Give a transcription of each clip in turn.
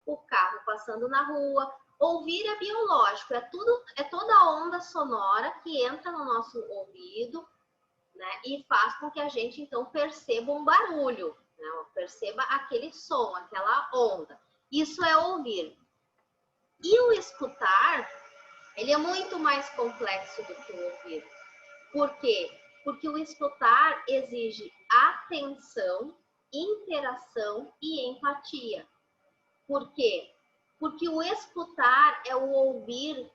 o carro passando na rua. Ouvir é biológico, é toda a onda sonora que entra no nosso ouvido, né, e faz com que a gente então perceba um barulho, né, perceba aquele som, aquela onda. Isso é ouvir. E o escutar, ele é muito mais complexo do que o ouvir. Por quê? Porque o escutar exige atenção, interação e empatia. Por quê? Porque o escutar é o ouvir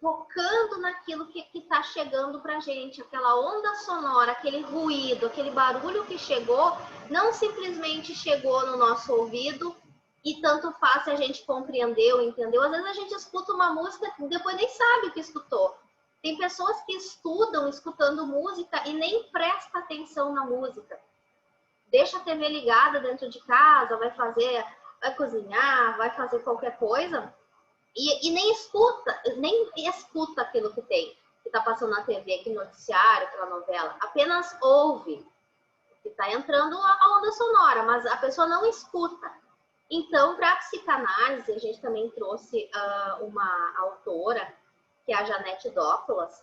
focando naquilo que está chegando para a gente, aquela onda sonora, aquele ruído, aquele barulho que chegou, não simplesmente chegou no nosso ouvido e tanto faz se a gente compreendeu, entendeu. Às vezes a gente escuta uma música e depois nem sabe o que escutou. Tem pessoas que estudam escutando música e nem presta atenção na música. Deixa a TV ligada dentro de casa, vai cozinhar, vai fazer qualquer coisa e nem escuta aquilo que está passando na TV, aquele noticiário, aquela novela. Apenas ouve, que está entrando a onda sonora, mas a pessoa não escuta. Então, para a psicanálise, a gente também trouxe uma autora, que é a Janete Dópolas,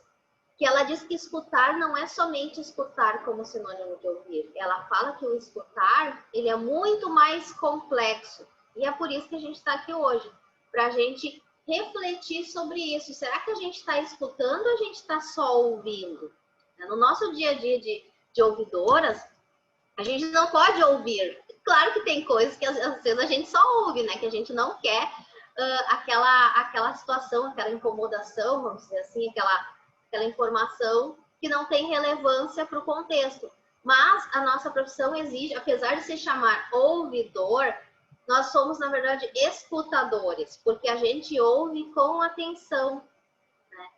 que ela diz que escutar não é somente escutar como sinônimo de ouvir. Ela fala que o escutar, ele é muito mais complexo. E é por isso que a gente está aqui hoje, para a gente refletir sobre isso. Será que a gente está escutando ou a gente está só ouvindo? No nosso dia a dia de ouvidoras, a gente não pode ouvir. Claro que tem coisas que às vezes a gente só ouve, né? Que a gente não quer aquela situação, aquela incomodação, vamos dizer assim, aquela informação que não tem relevância para o contexto. Mas a nossa profissão exige, apesar de se chamar ouvidor, nós somos, na verdade, escutadores, porque a gente ouve com atenção, né?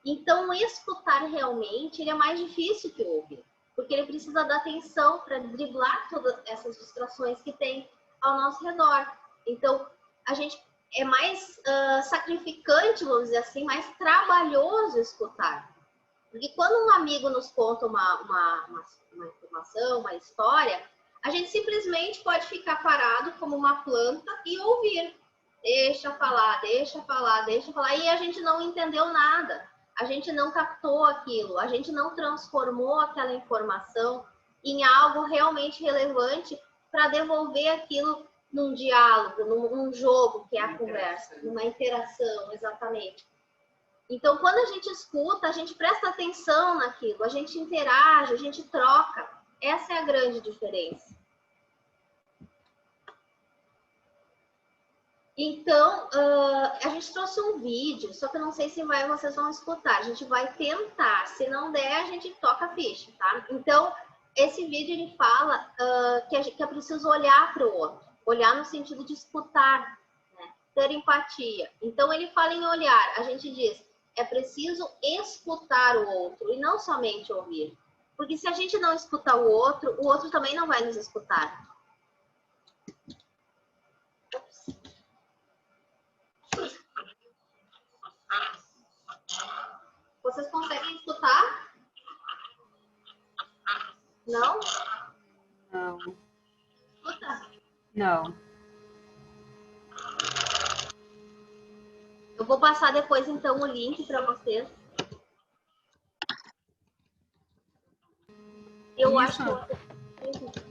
Então, escutar realmente ele é mais difícil que ouvir, porque ele precisa da atenção para driblar todas essas distrações que tem ao nosso redor. Então, a gente é mais sacrificante, vamos dizer assim, mais trabalhoso escutar. Porque quando um amigo nos conta uma informação, uma história, a gente simplesmente pode ficar parado como uma planta e ouvir. Deixa falar, deixa falar, deixa falar. E a gente não entendeu nada. A gente não captou aquilo. A gente não transformou aquela informação em algo realmente relevante para devolver aquilo num diálogo, num jogo, que é a conversa, numa interação, exatamente. Então, quando a gente escuta, a gente presta atenção naquilo, a gente interage, a gente troca. Essa é a grande diferença. Então, a gente trouxe um vídeo, só que eu não sei se vocês vão escutar. A gente vai tentar. Se não der, a gente toca a ficha, tá? Então, esse vídeo ele fala que é preciso olhar para o outro. Olhar no sentido de escutar, né? Ter empatia. Então, ele fala em olhar. A gente diz, é preciso escutar o outro e não somente ouvir. Porque se a gente não escutar o outro também não vai nos escutar. Vocês conseguem escutar? Não? Não. Escuta. Não. Eu vou passar depois, então, o link para vocês. Eu Isso. acho que...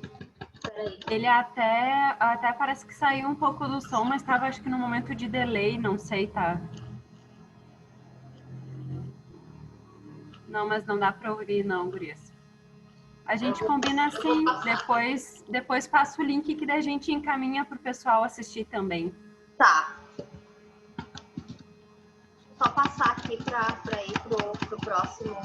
Peraí. Ele até parece que saiu um pouco do som, mas estava, acho que no momento de delay, não sei, tá? Não, mas não dá para ouvir, não, gurias. A gente combina assim, depois passa o link que daí a gente encaminha para o pessoal assistir também. Tá. Só passar aqui para ir pro próximo.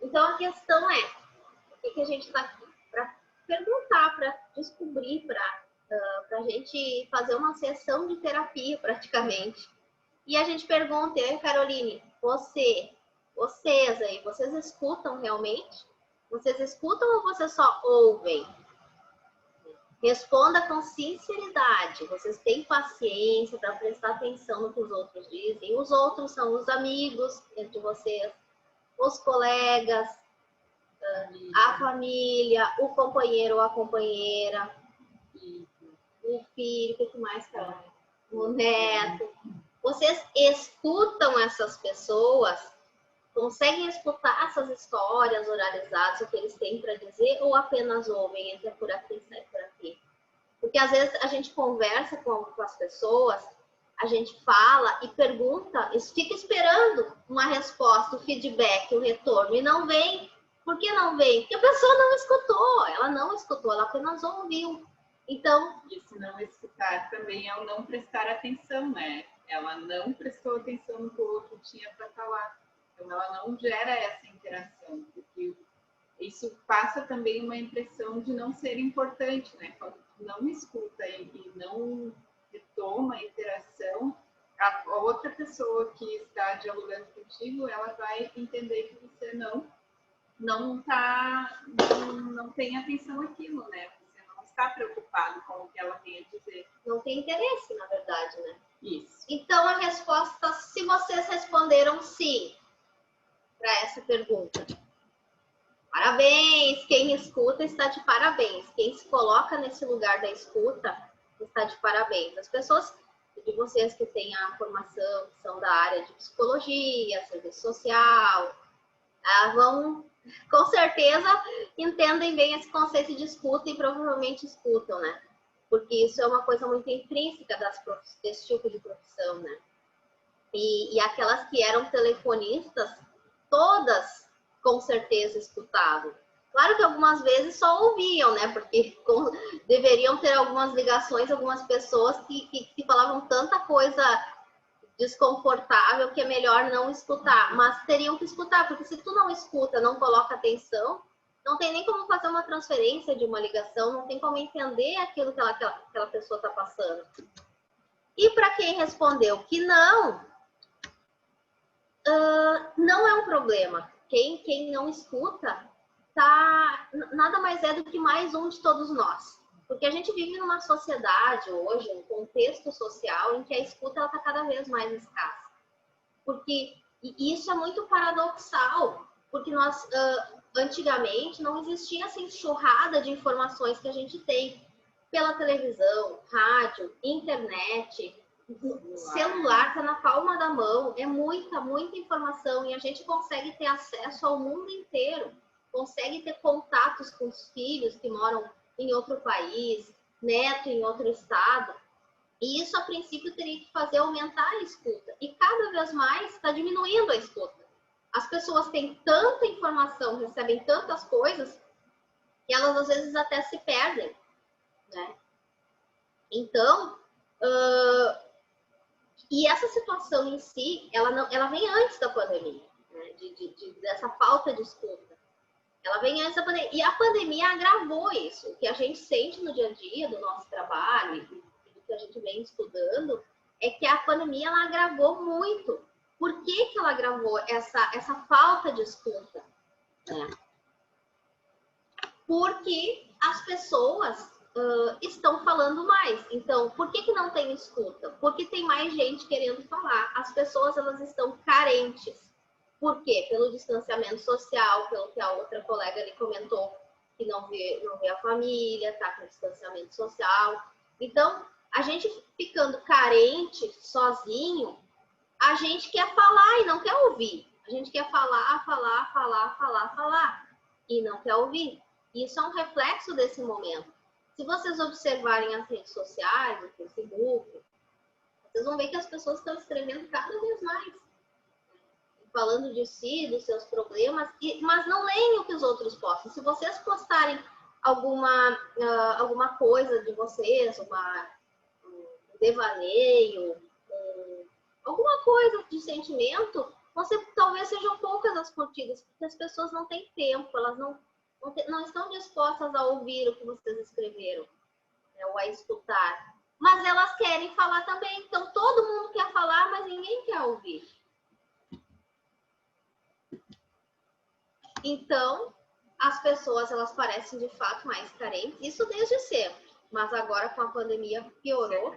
Então a questão é, o que a gente está aqui? Para perguntar, para descobrir, para a gente fazer uma sessão de terapia praticamente. E a gente pergunta, Caroline, vocês aí, vocês escutam realmente? Vocês escutam ou vocês só ouvem? Responda com sinceridade. Vocês têm paciência para prestar atenção no que os outros dizem. Os outros são os amigos entre vocês, os colegas, a família, o companheiro ou a companheira, o filho, o que mais, cara? O neto. Vocês escutam essas pessoas, conseguem escutar essas histórias oralizadas, o que eles têm para dizer, ou apenas ouvem, entra por aqui, sai por aqui? Porque às vezes a gente conversa com as pessoas, a gente fala e pergunta, fica esperando uma resposta, o feedback, o retorno, e não vem. Por que não vem? Porque a pessoa não escutou, ela apenas ouviu. Então, isso não escutar também é o não prestar atenção, né? Ela não prestou atenção no que o outro tinha para falar. Então, ela não gera essa interação, porque isso passa também uma impressão de não ser importante, né? Quando tu não escuta e não retoma a interação, a outra pessoa que está dialogando contigo, ela vai entender que você não tem atenção àquilo, né? Você não está preocupado com o que ela tem a dizer. Não tem interesse, na verdade, né? Isso. Então, a resposta, se vocês responderam sim para essa pergunta, parabéns! Quem escuta está de parabéns. Quem se coloca nesse lugar da escuta está de parabéns. As pessoas de vocês que têm a formação, que são da área de psicologia, serviço social, vão, com certeza, entendem bem esse conceito de escuta e provavelmente escutam, né? Porque isso é uma coisa muito intrínseca desse tipo de profissão, né? E aquelas que eram telefonistas, todas com certeza escutavam. Claro que algumas vezes só ouviam, né? Porque deveriam ter algumas ligações, algumas pessoas que falavam tanta coisa desconfortável que é melhor não escutar. Mas teriam que escutar, porque se tu não escuta, não coloca atenção, não tem nem como fazer uma transferência de uma ligação, não tem como entender aquilo que aquela pessoa está passando. E para quem respondeu que não, não é um problema. Quem não escuta, nada mais é do que mais um de todos nós. Porque a gente vive numa sociedade hoje, um contexto social, em que a escuta está cada vez mais escassa. E isso é muito paradoxal, porque nós, antigamente, não existia essa enxurrada de informações que a gente tem pela televisão, rádio, internet, celular está na palma da mão, é muita informação e a gente consegue ter acesso ao mundo inteiro, consegue ter contatos com os filhos que moram em outro país, neto em outro estado, e isso a princípio teria que fazer aumentar a escuta, e cada vez mais está diminuindo a escuta. As pessoas têm tanta informação, recebem tantas coisas, que elas às vezes até se perdem, né? Então, e essa situação em si, ela vem antes da pandemia, né? Dessa falta de escuta. Ela vem antes da pandemia. E a pandemia agravou isso. O que a gente sente no dia a dia do nosso trabalho e do que a gente vem estudando é que a pandemia ela agravou muito. Por que ela agravou essa falta de escuta? Porque as pessoas estão falando mais. Então, por que não tem escuta? Porque tem mais gente querendo falar. As pessoas elas estão carentes. Por quê? Pelo distanciamento social, pelo que a outra colega ali comentou, que não vê a família, tá com distanciamento social. Então, a gente ficando carente, sozinho, a gente quer falar e não quer ouvir. A gente quer falar e não quer ouvir. Isso é um reflexo desse momento. Se vocês observarem as redes sociais, o Facebook, vocês vão ver que as pessoas estão escrevendo cada vez mais. Falando de si, dos seus problemas, mas não leem o que os outros postam. Se vocês postarem alguma coisa de vocês, um devaneio, alguma coisa de sentimento, talvez sejam poucas as curtidas, porque as pessoas não têm tempo, elas não estão dispostas a ouvir o que vocês escreveram, né, ou a escutar. Mas elas querem falar também. Então, todo mundo quer falar, mas ninguém quer ouvir. Então, as pessoas, elas parecem de fato mais carentes, isso desde sempre. mas agora com a pandemia piorou.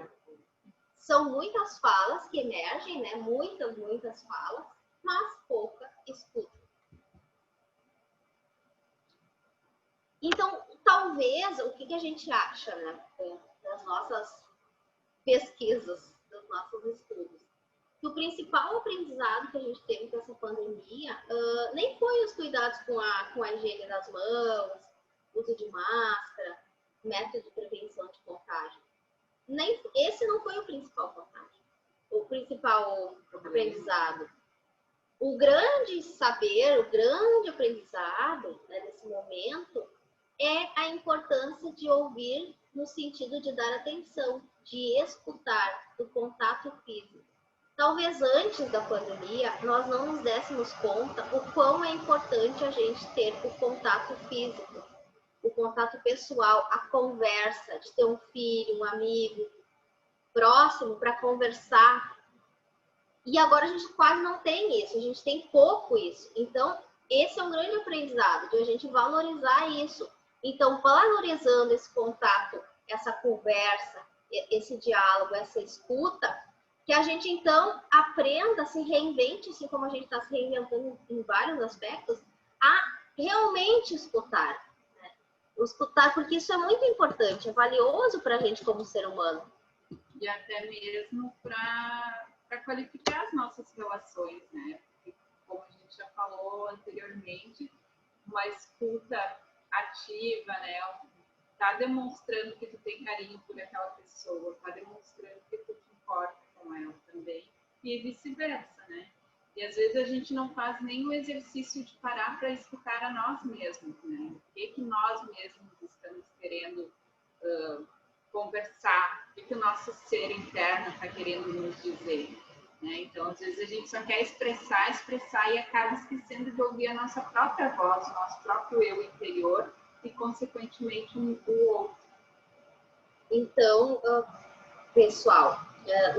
São muitas falas que emergem, né? Muitas falas, mas pouca escuta. Então, talvez, o que a gente acha, né, das nossas pesquisas, dos nossos estudos, que o principal aprendizado que a gente teve com essa pandemia nem foi os cuidados com a higiene das mãos, uso de máscara, método de prevenção de contágio. Esse não foi o principal contágio, o principal aprendizado. O grande saber, o grande aprendizado, né, nesse momento é a importância de ouvir no sentido de dar atenção, de escutar, do contato físico. Talvez antes da pandemia nós não nos dessemos conta o quão é importante a gente ter o contato físico, o contato pessoal, a conversa, de ter um filho, um amigo próximo para conversar. E agora a gente quase não tem isso, a gente tem pouco isso. Então, esse é um grande aprendizado, de a gente valorizar isso. Então, valorizando esse contato, essa conversa, esse diálogo, essa escuta, que a gente, então, aprenda, se reinvente, assim como a gente está se reinventando em vários aspectos, a realmente escutar. Né? Escutar, porque isso é muito importante, é valioso para a gente como ser humano. E até mesmo para qualificar as nossas relações, né? Porque, como a gente já falou anteriormente, uma escuta ativa, né? Tá demonstrando que tu tem carinho por aquela pessoa, tá demonstrando que tu te importa com ela também, e vice-versa, né? E às vezes a gente não faz nem o exercício de parar para escutar a nós mesmos, né? O que nós mesmos estamos querendo conversar, o que o nosso ser interno está querendo nos dizer, né? Então, às vezes a gente só quer expressar e acaba esquecendo de ouvir a nossa própria voz, o nosso próprio eu interior e, consequentemente, o outro. Então, pessoal,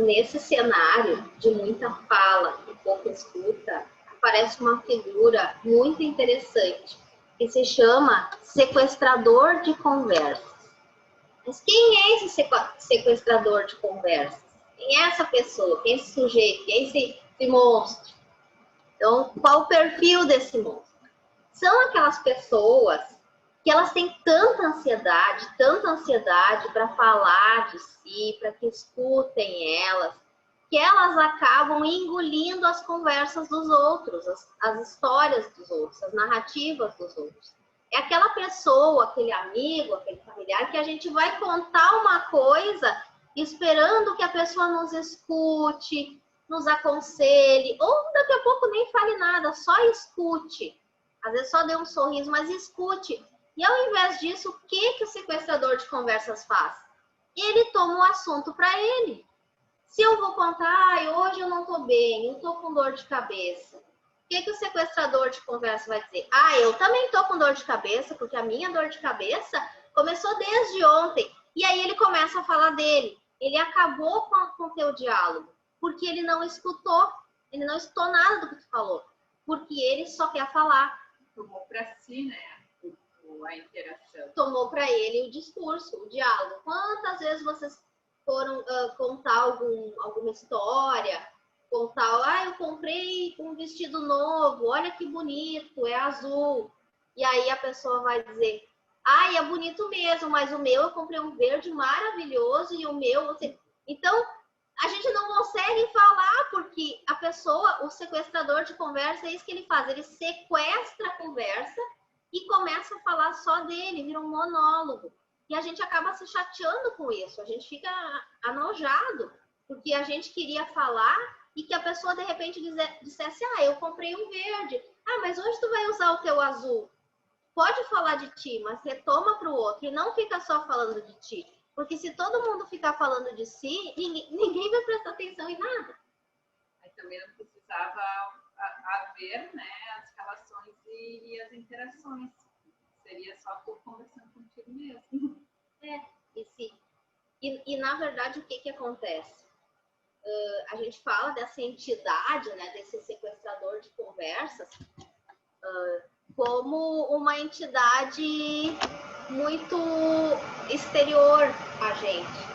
nesse cenário de muita fala e pouca escuta, aparece uma figura muito interessante que se chama sequestrador de conversas. Mas quem é esse sequestrador de conversas? Quem é essa pessoa? Quem é esse sujeito? Quem é esse monstro? Então, qual o perfil desse monstro? São aquelas pessoas que elas têm tanta ansiedade para falar de si, para que escutem elas, que elas acabam engolindo as conversas dos outros, as histórias dos outros, as narrativas dos outros. É aquela pessoa, aquele amigo, aquele familiar que a gente vai contar uma coisa esperando que a pessoa nos escute, nos aconselhe, ou daqui a pouco nem fale nada, só escute. Às vezes só dê um sorriso, mas escute. E ao invés disso, o que o sequestrador de conversas faz? Ele toma o assunto para ele. Se eu vou contar, hoje eu não estou bem, eu estou com dor de cabeça. O que o sequestrador de conversa vai dizer? Eu também estou com dor de cabeça, porque a minha dor de cabeça começou desde ontem. E aí ele começa a falar dele. Ele acabou com o teu diálogo, porque ele não escutou, ele não escutou nada do que tu falou, porque ele só quer falar. Tomou para si, né? A interação. Tomou para ele o discurso, o diálogo. Quantas vezes vocês foram contar alguma história, contar, eu comprei um vestido novo, olha que bonito, é azul. E aí a pessoa vai dizer, é bonito mesmo, mas o meu eu comprei um verde maravilhoso e o meu... Então, a gente não consegue falar porque a pessoa, o sequestrador de conversa, é isso que ele faz, ele sequestra a conversa e começa a falar só dele, vira um monólogo. E a gente acaba se chateando com isso, a gente fica anojado, porque a gente queria falar e que a pessoa de repente dissesse, eu comprei um verde, mas hoje tu vai usar o teu azul. Pode falar de ti, mas retoma para o outro e não fica só falando de ti. Porque se todo mundo ficar falando de si, ninguém vai prestar atenção em nada. Aí também não precisava haver, né, as relações e as interações. Seria só por conversando contigo mesmo. E na verdade, o que acontece? A gente fala dessa entidade, né, desse sequestrador de conversas, como uma entidade muito exterior a gente.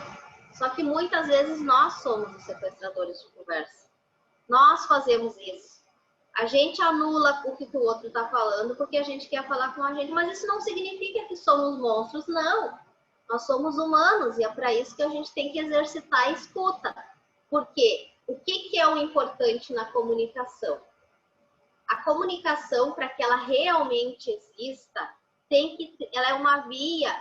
Só que muitas vezes nós somos os sequestradores de conversa. Nós fazemos isso. A gente anula o que o outro está falando porque a gente quer falar com a gente, mas isso não significa que somos monstros, não. Nós somos humanos e é para isso que a gente tem que exercitar a escuta. Porque o que é o importante na comunicação? A comunicação, para que ela realmente exista, ela é uma via,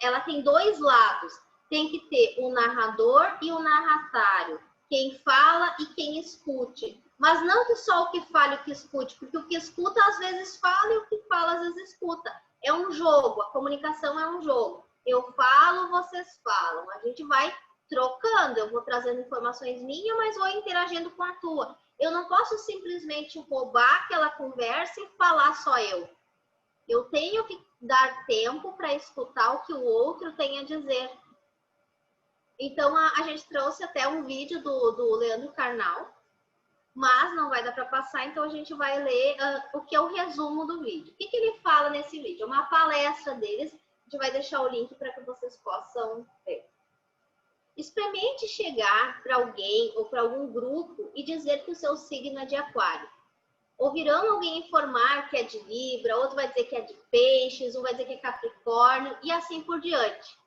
ela tem dois lados. Tem que ter o narrador e o narratário. Quem fala e quem escute. Mas não que só o que fala e o que escute, porque o que escuta às vezes fala e o que fala às vezes escuta. É um jogo, a comunicação é um jogo. Eu falo, vocês falam. A gente vai trocando, eu vou trazendo informações minhas, mas vou interagindo com a tua. Eu não posso simplesmente roubar aquela conversa e falar só eu. Eu tenho que dar tempo para escutar o que o outro tem a dizer. Então, a gente trouxe até um vídeo do Leandro Carnal, mas não vai dar para passar, então a gente vai ler o que é o resumo do vídeo. O que ele fala nesse vídeo? É uma palestra deles, a gente vai deixar o link para que vocês possam ver. Experimente chegar para alguém ou para algum grupo e dizer que o seu signo é de Aquário. Ouvirão alguém informar que é de Libra, outro vai dizer que é de Peixes, um vai dizer que é Capricórnio e assim por diante.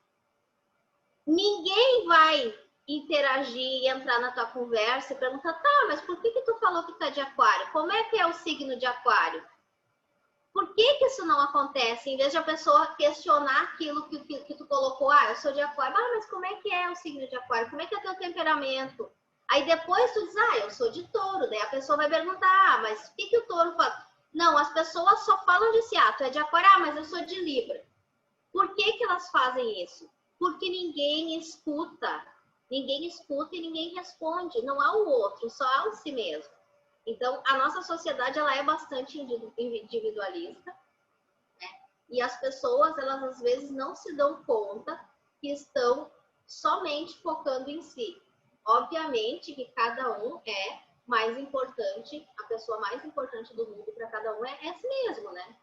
Ninguém vai interagir e entrar na tua conversa e perguntar, tá, mas por que tu falou que tu é de Aquário? Como é que é o signo de Aquário? Por que isso não acontece? Em vez de a pessoa questionar aquilo que tu colocou, eu sou de Aquário, mas como é que é o signo de Aquário? Como é que é o teu temperamento? Aí depois tu diz, eu sou de Touro. Daí a pessoa vai perguntar, mas o que o Touro faz? Não, as pessoas só falam de si, tu é de Aquário, mas eu sou de Libra. Por que elas fazem isso? Porque ninguém escuta e ninguém responde. Não há o outro, só há o si mesmo. Então, a nossa sociedade ela é bastante individualista, né? E as pessoas, elas às vezes não se dão conta que estão somente focando em si. Obviamente que cada um é mais importante, a pessoa mais importante do mundo para cada um é si mesmo, né?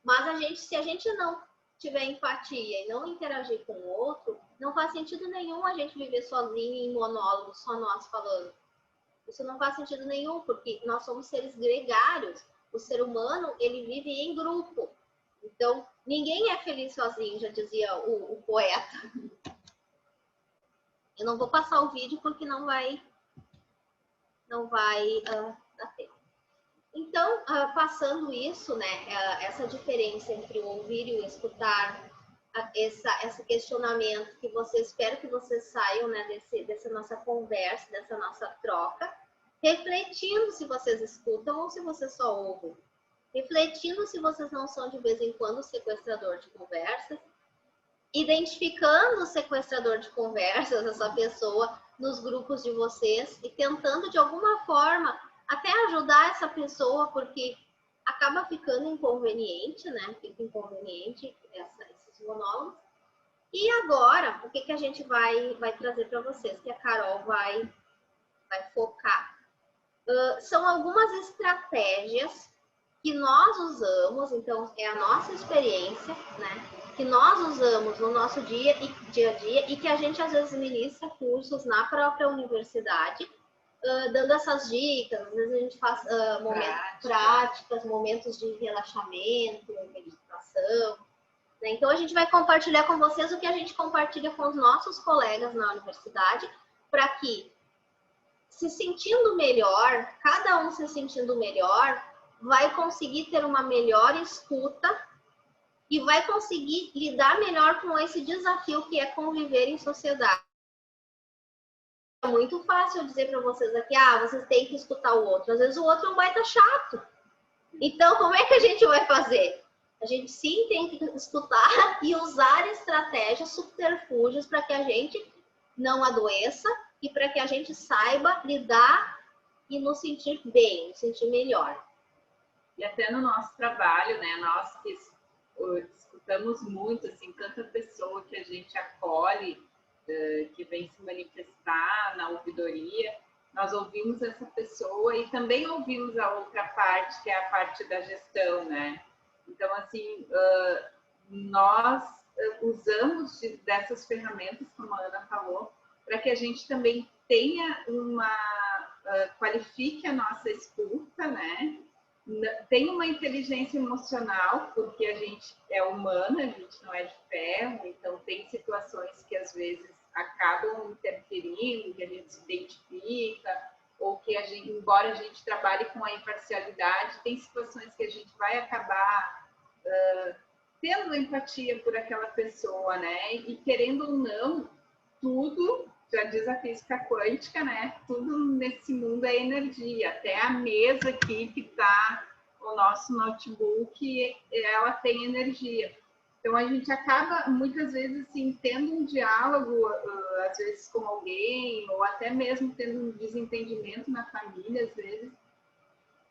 Mas se a gente não tiver empatia e não interagir com o outro, não faz sentido nenhum a gente viver sozinho em monólogo, só nós falando. Isso não faz sentido nenhum, porque nós somos seres gregários. O ser humano, ele vive em grupo. Então, ninguém é feliz sozinho, já dizia o poeta. Eu não vou passar o vídeo porque não vai dar tempo. Então, passando isso, né, essa diferença entre o ouvir e o escutar, esse questionamento que espero que vocês saiam, né, dessa nossa conversa, dessa nossa troca, refletindo se vocês escutam ou se vocês só ouvem, refletindo se vocês não são de vez em quando sequestrador de conversas, identificando o sequestrador de conversas, essa pessoa, nos grupos de vocês e tentando de alguma forma até ajudar essa pessoa, porque acaba ficando inconveniente, né? Fica inconveniente esses monólogos. E agora, o que a gente vai trazer para vocês, que a Carol vai focar? São algumas estratégias que nós usamos, então é a nossa experiência, né? Que nós usamos no nosso dia a dia e que a gente às vezes ministra cursos na própria universidade, dando essas dicas, às vezes a gente faz práticas, momentos de relaxamento, meditação, né? Então a gente vai compartilhar com vocês o que a gente compartilha com os nossos colegas na universidade, para que, se sentindo melhor, cada um se sentindo melhor, vai conseguir ter uma melhor escuta e vai conseguir lidar melhor com esse desafio que é conviver em sociedade. É muito fácil eu dizer para vocês aqui, vocês têm que escutar o outro. Às vezes o outro vai estar chato. Então, como é que a gente vai fazer? A gente sim tem que escutar e usar estratégias, subterfúgios para que a gente não adoeça e para que a gente saiba lidar e nos sentir bem, nos sentir melhor. E até no nosso trabalho, né? Nós que escutamos muito, assim, tanta pessoa que a gente acolhe, que vem se manifestar na ouvidoria, nós ouvimos essa pessoa e também ouvimos a outra parte, que é a parte da gestão, né? Então, assim, nós usamos dessas ferramentas, como a Ana falou, para que a gente também tenha qualifique a nossa escuta, né? Tem uma inteligência emocional, porque a gente é humana, a gente não é de ferro, então tem situações que às vezes acabam interferindo, que a gente se identifica, ou que a gente, embora a gente trabalhe com a imparcialidade, tem situações que a gente vai acabar tendo empatia por aquela pessoa, né? E querendo ou não, tudo, já diz a física quântica, né? Tudo nesse mundo é energia. Até a mesa aqui que está o nosso notebook, ela tem energia. Então a gente acaba muitas vezes assim tendo um diálogo, às vezes com alguém, ou até mesmo tendo um desentendimento na família, às vezes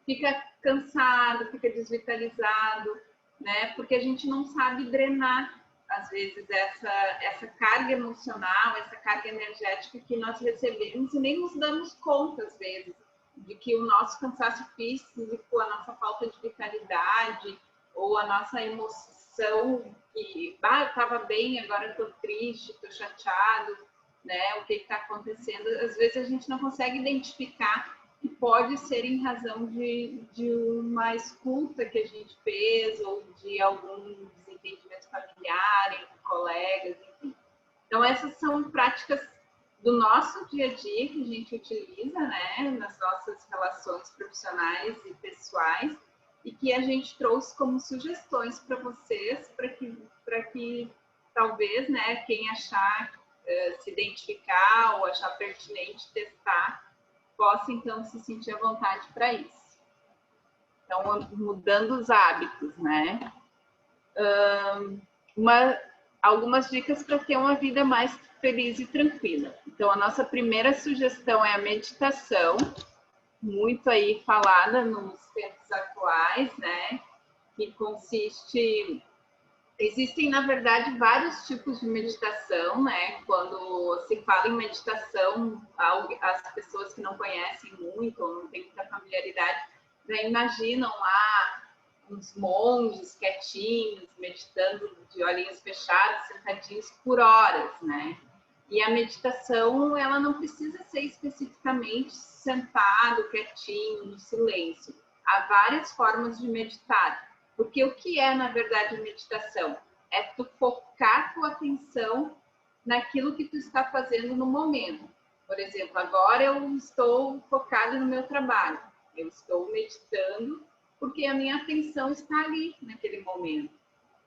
fica cansado, fica desvitalizado, né? Porque a gente não sabe drenar, às vezes, essa carga emocional, essa carga energética que nós recebemos e nem nos damos conta, às vezes, de que o nosso cansaço físico, a nossa falta de vitalidade ou a nossa emoção que, eu estava bem, agora estou triste, estou chateado, né? O que está acontecendo? Às vezes a gente não consegue identificar que pode ser em razão de uma escuta que a gente fez ou de algum desentendimento familiar, entre colegas, enfim. Então, essas são práticas do nosso dia a dia que a gente utiliza, né, nas nossas relações profissionais e pessoais e que a gente trouxe como sugestões para vocês, para que talvez, né, quem achar, se identificar ou achar pertinente testar, possa, então, se sentir à vontade para isso. Então, mudando os hábitos, né? Algumas dicas para ter uma vida mais feliz e tranquila. Então, a nossa primeira sugestão é a meditação, muito aí falada nos tempos atuais, né? Que consiste... Existem, na verdade, vários tipos de meditação, né? Quando se fala em meditação, as pessoas que não conhecem muito ou não têm muita familiaridade, já imaginam lá uns monges quietinhos, meditando de olhinhos fechados, sentadinhos por horas, né? E a meditação, ela não precisa ser especificamente sentado, quietinho, no silêncio. Há várias formas de meditar. Porque o que é, na verdade, meditação? É tu focar tua atenção naquilo que tu está fazendo no momento. Por exemplo, agora eu estou focada no meu trabalho. Eu estou meditando porque a minha atenção está ali, naquele momento,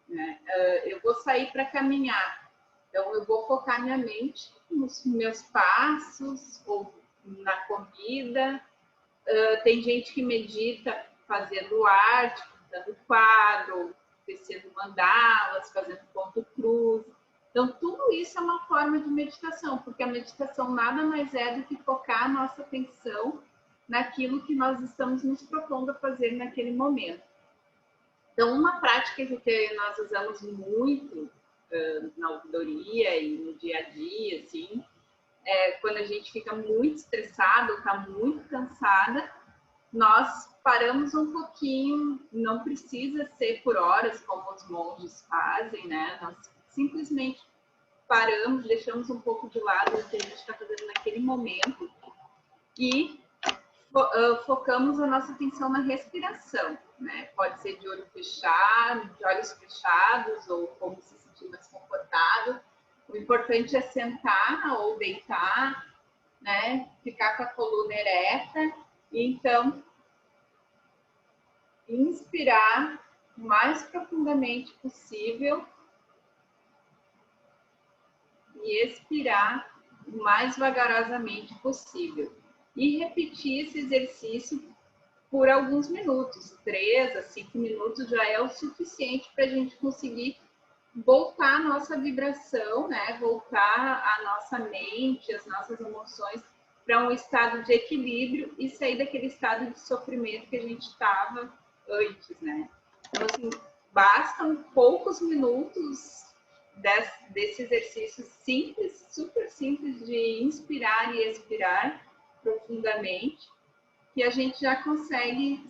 né? Eu vou sair para caminhar. Então, eu vou focar minha mente nos meus passos ou na comida. Tem gente que medita fazendo arte, pintando quadro, tecendo mandalas, fazendo ponto cruz. Então, tudo isso é uma forma de meditação, porque a meditação nada mais é do que focar a nossa atenção naquilo que nós estamos nos propondo a fazer naquele momento. Então, uma prática que nós usamos muito na ouvidoria e no dia a dia, assim, quando a gente fica muito estressado, está muito cansada, nós paramos um pouquinho, não precisa ser por horas, como os monges fazem, né? Nós simplesmente paramos, deixamos um pouco de lado o que a gente está fazendo naquele momento e focamos a nossa atenção na respiração, né? Pode ser de olho fechado, de olhos fechados, ou como se sentir mais confortável. O importante é sentar ou deitar, né? Ficar com a coluna ereta e então inspirar o mais profundamente possível e expirar o mais vagarosamente possível. E repetir esse exercício por alguns minutos, 3 a 5 minutos já é o suficiente para a gente conseguir voltar a nossa vibração, né? Voltar a nossa mente, as nossas emoções para um estado de equilíbrio e sair daquele estado de sofrimento que a gente estava antes, né? Então, assim, bastam poucos minutos desse exercício simples, super simples de inspirar e expirar profundamente, que a gente já consegue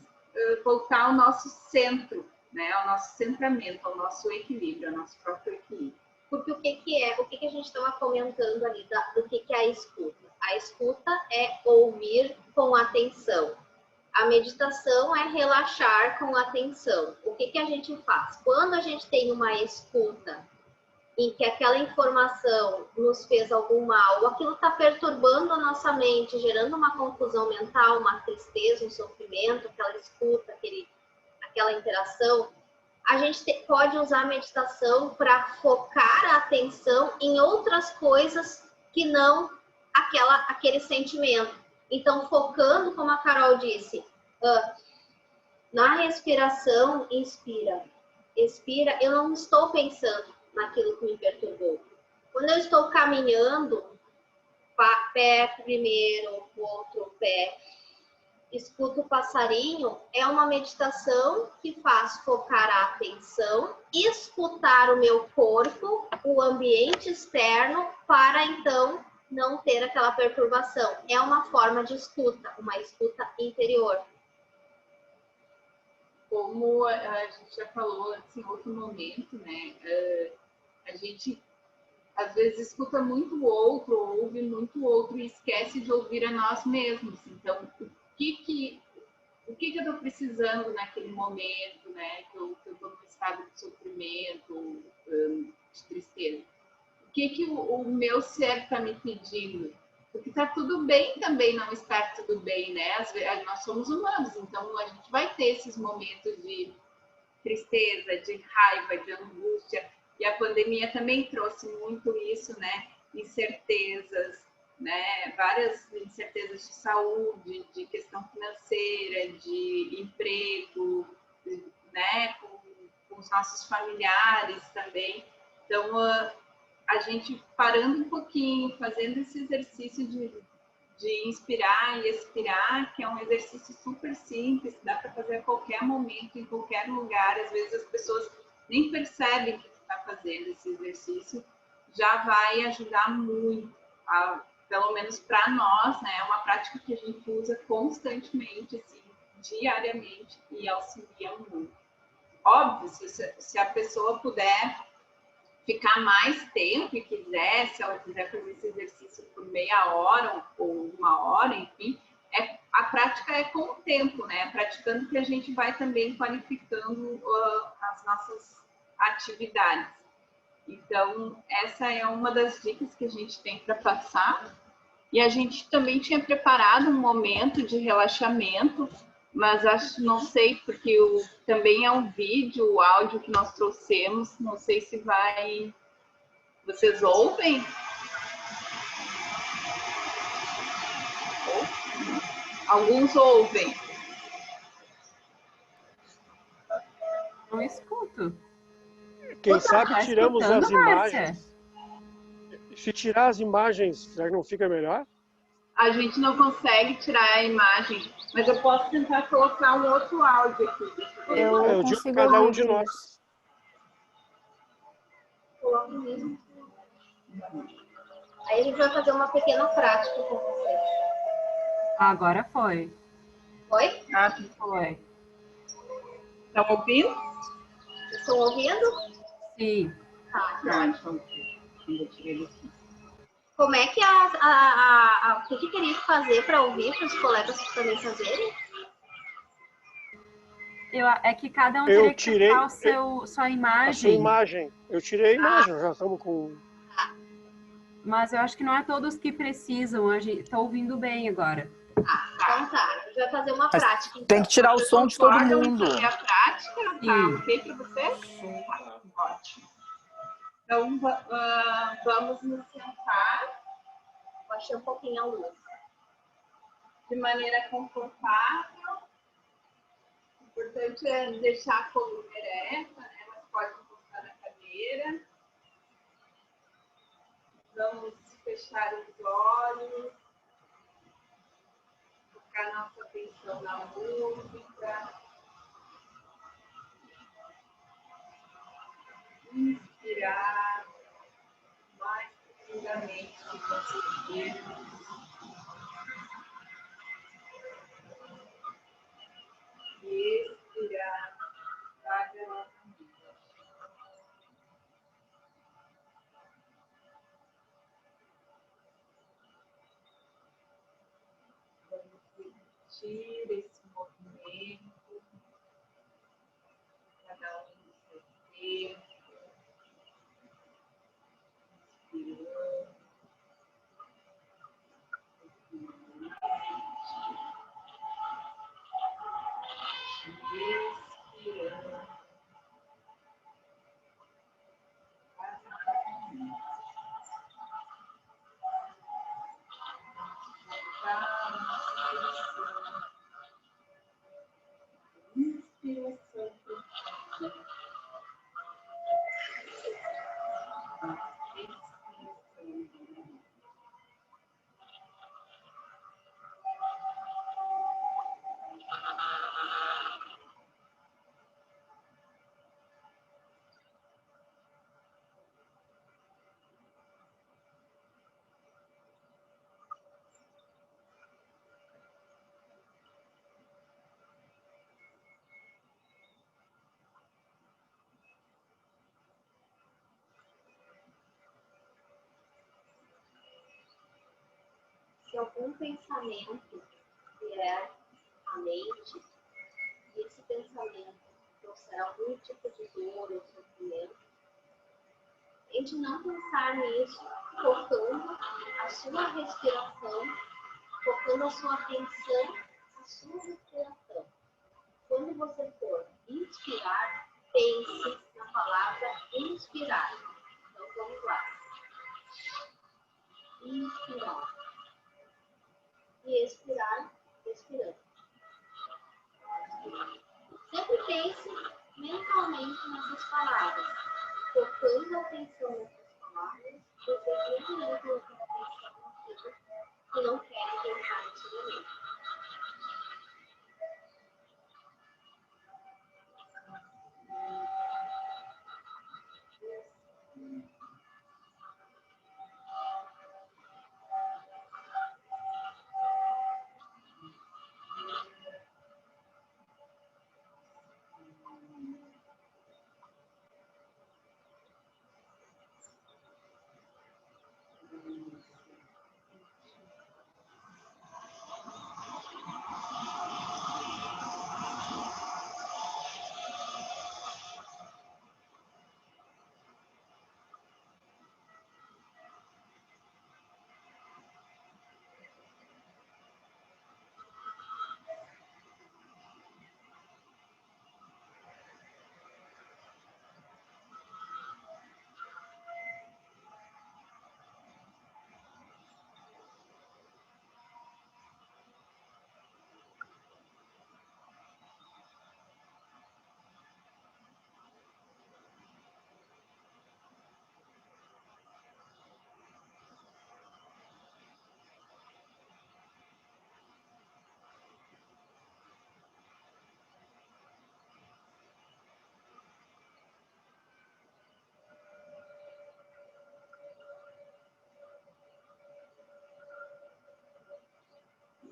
voltar ao nosso centro, né, ao nosso centramento, ao nosso equilíbrio, ao nosso próprio equilíbrio. Porque o que a gente estava comentando ali do que é a escuta? A escuta é ouvir com atenção. A meditação é relaxar com atenção. O que a gente faz? Quando a gente tem uma escuta em que aquela informação nos fez algum mal, ou aquilo está perturbando a nossa mente, gerando uma confusão mental, uma tristeza, um sofrimento, aquela escuta, aquela interação, a gente pode usar a meditação para focar a atenção em outras coisas que não aquele sentimento. Então, focando, como a Carol disse, na respiração, inspira, expira, eu não estou pensando naquilo que me perturbou. Quando eu estou caminhando, pé primeiro, outro pé, escuto o passarinho, é uma meditação que faz focar a atenção, escutar o meu corpo, o ambiente externo, para então não ter aquela perturbação. É uma forma de escuta, uma escuta interior. Como a gente já falou assim, em outro momento, né? A gente às vezes escuta muito o outro, ouve muito o outro e esquece de ouvir a nós mesmos. Então, o que eu estou precisando naquele momento, né? Que eu estou num estado de sofrimento, de tristeza. O que o meu ser está me pedindo? Porque está tudo bem também não estar tudo bem, né? Às vezes, nós somos humanos, então a gente vai ter esses momentos de tristeza, de raiva, de angústia. E a pandemia também trouxe muito isso, né? Incertezas, né? Várias incertezas de saúde, de questão financeira, de emprego, né? Com os nossos familiares também. Então, a gente parando um pouquinho, fazendo esse exercício de inspirar e expirar, que é um exercício super simples, dá para fazer a qualquer momento, em qualquer lugar. Às vezes as pessoas nem percebem que está fazendo esse exercício, já vai ajudar muito, pelo menos para nós, né? É uma prática que a gente usa constantemente, assim, diariamente, e auxilia muito. Óbvio, se a pessoa puder ficar mais tempo e quiser, se ela quiser fazer esse exercício por meia hora ou uma hora, enfim, a prática é com o tempo, né? Praticando que a gente vai também qualificando as nossas atividades. Então, essa é uma das dicas que a gente tem para passar. E a gente também tinha preparado um momento de relaxamento, mas não sei, porque também é um vídeo, o áudio que nós trouxemos, não sei se vai... Vocês ouvem? Alguns ouvem. Não escuto. Quem sabe Tá tiramos escutando, as Márcia? imagens. Se tirar as imagens, será que não fica melhor? A gente não consegue tirar a imagem, mas eu posso tentar colocar um outro áudio aqui. Eu digo cada um de nós. Coloca mesmo. Aí a gente vai fazer uma pequena prática com você. Agora foi. Foi? Foi. Estão ouvindo? Vocês estão ouvindo? Sim. Tá. Então, eu tirei daqui. Como é que o que queria fazer para ouvir, para os colegas também fazerem? É que cada um Eu teria que tirei colocar sua a sua imagem. imagem. Eu tirei a imagem, já estamos com... Mas eu acho que não é todos que precisam. A gente tá ouvindo bem agora. Então tá, a gente vai fazer uma Mas prática. Então. tem que tirar o som de todo Concordam mundo. em fazer a prática? Tá Sim. ok para vocês? Ótimo. Então, vamos nos sentar. Baixei um pouquinho a luz. De maneira confortável. O importante é deixar a coluna ereta, né? Mas pode encostar na cadeira. Vamos fechar os olhos. Focar nossa atenção na música. Inspirar mais profundamente que conseguir. E expirar vagamente. sentir esse movimento, cada um do seu tempo, inspirando, expirando. Inspiração profunda. Expiração. Se algum pensamento vier à mente, e esse pensamento trouxer algum tipo de dor ou sofrimento, tente não pensar nisso, focando a sua respiração, focando a sua atenção na sua respiração. Quando você for inspirar, pense na palavra inspirar. Então vamos lá. Inspirar. E expirar, expirando. Sempre pense mentalmente nessas palavras, focando a atenção nessas palavras, desejando muito a atenção naquilo que não querem pensar nesse momento.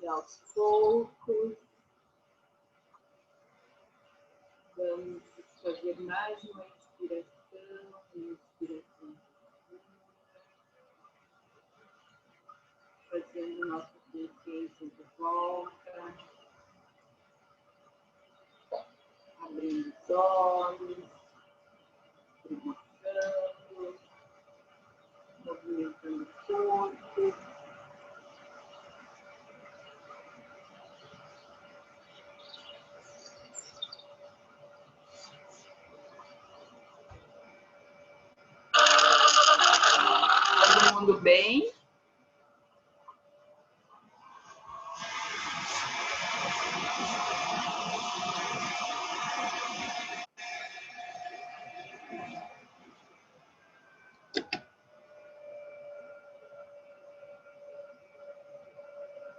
E aos poucos, vamos fazer mais uma inspiração e expiração profunda, fazendo nossa consciência de volta, abrindo os olhos, preguiçando, movimentando o corpo. Todo mundo bem?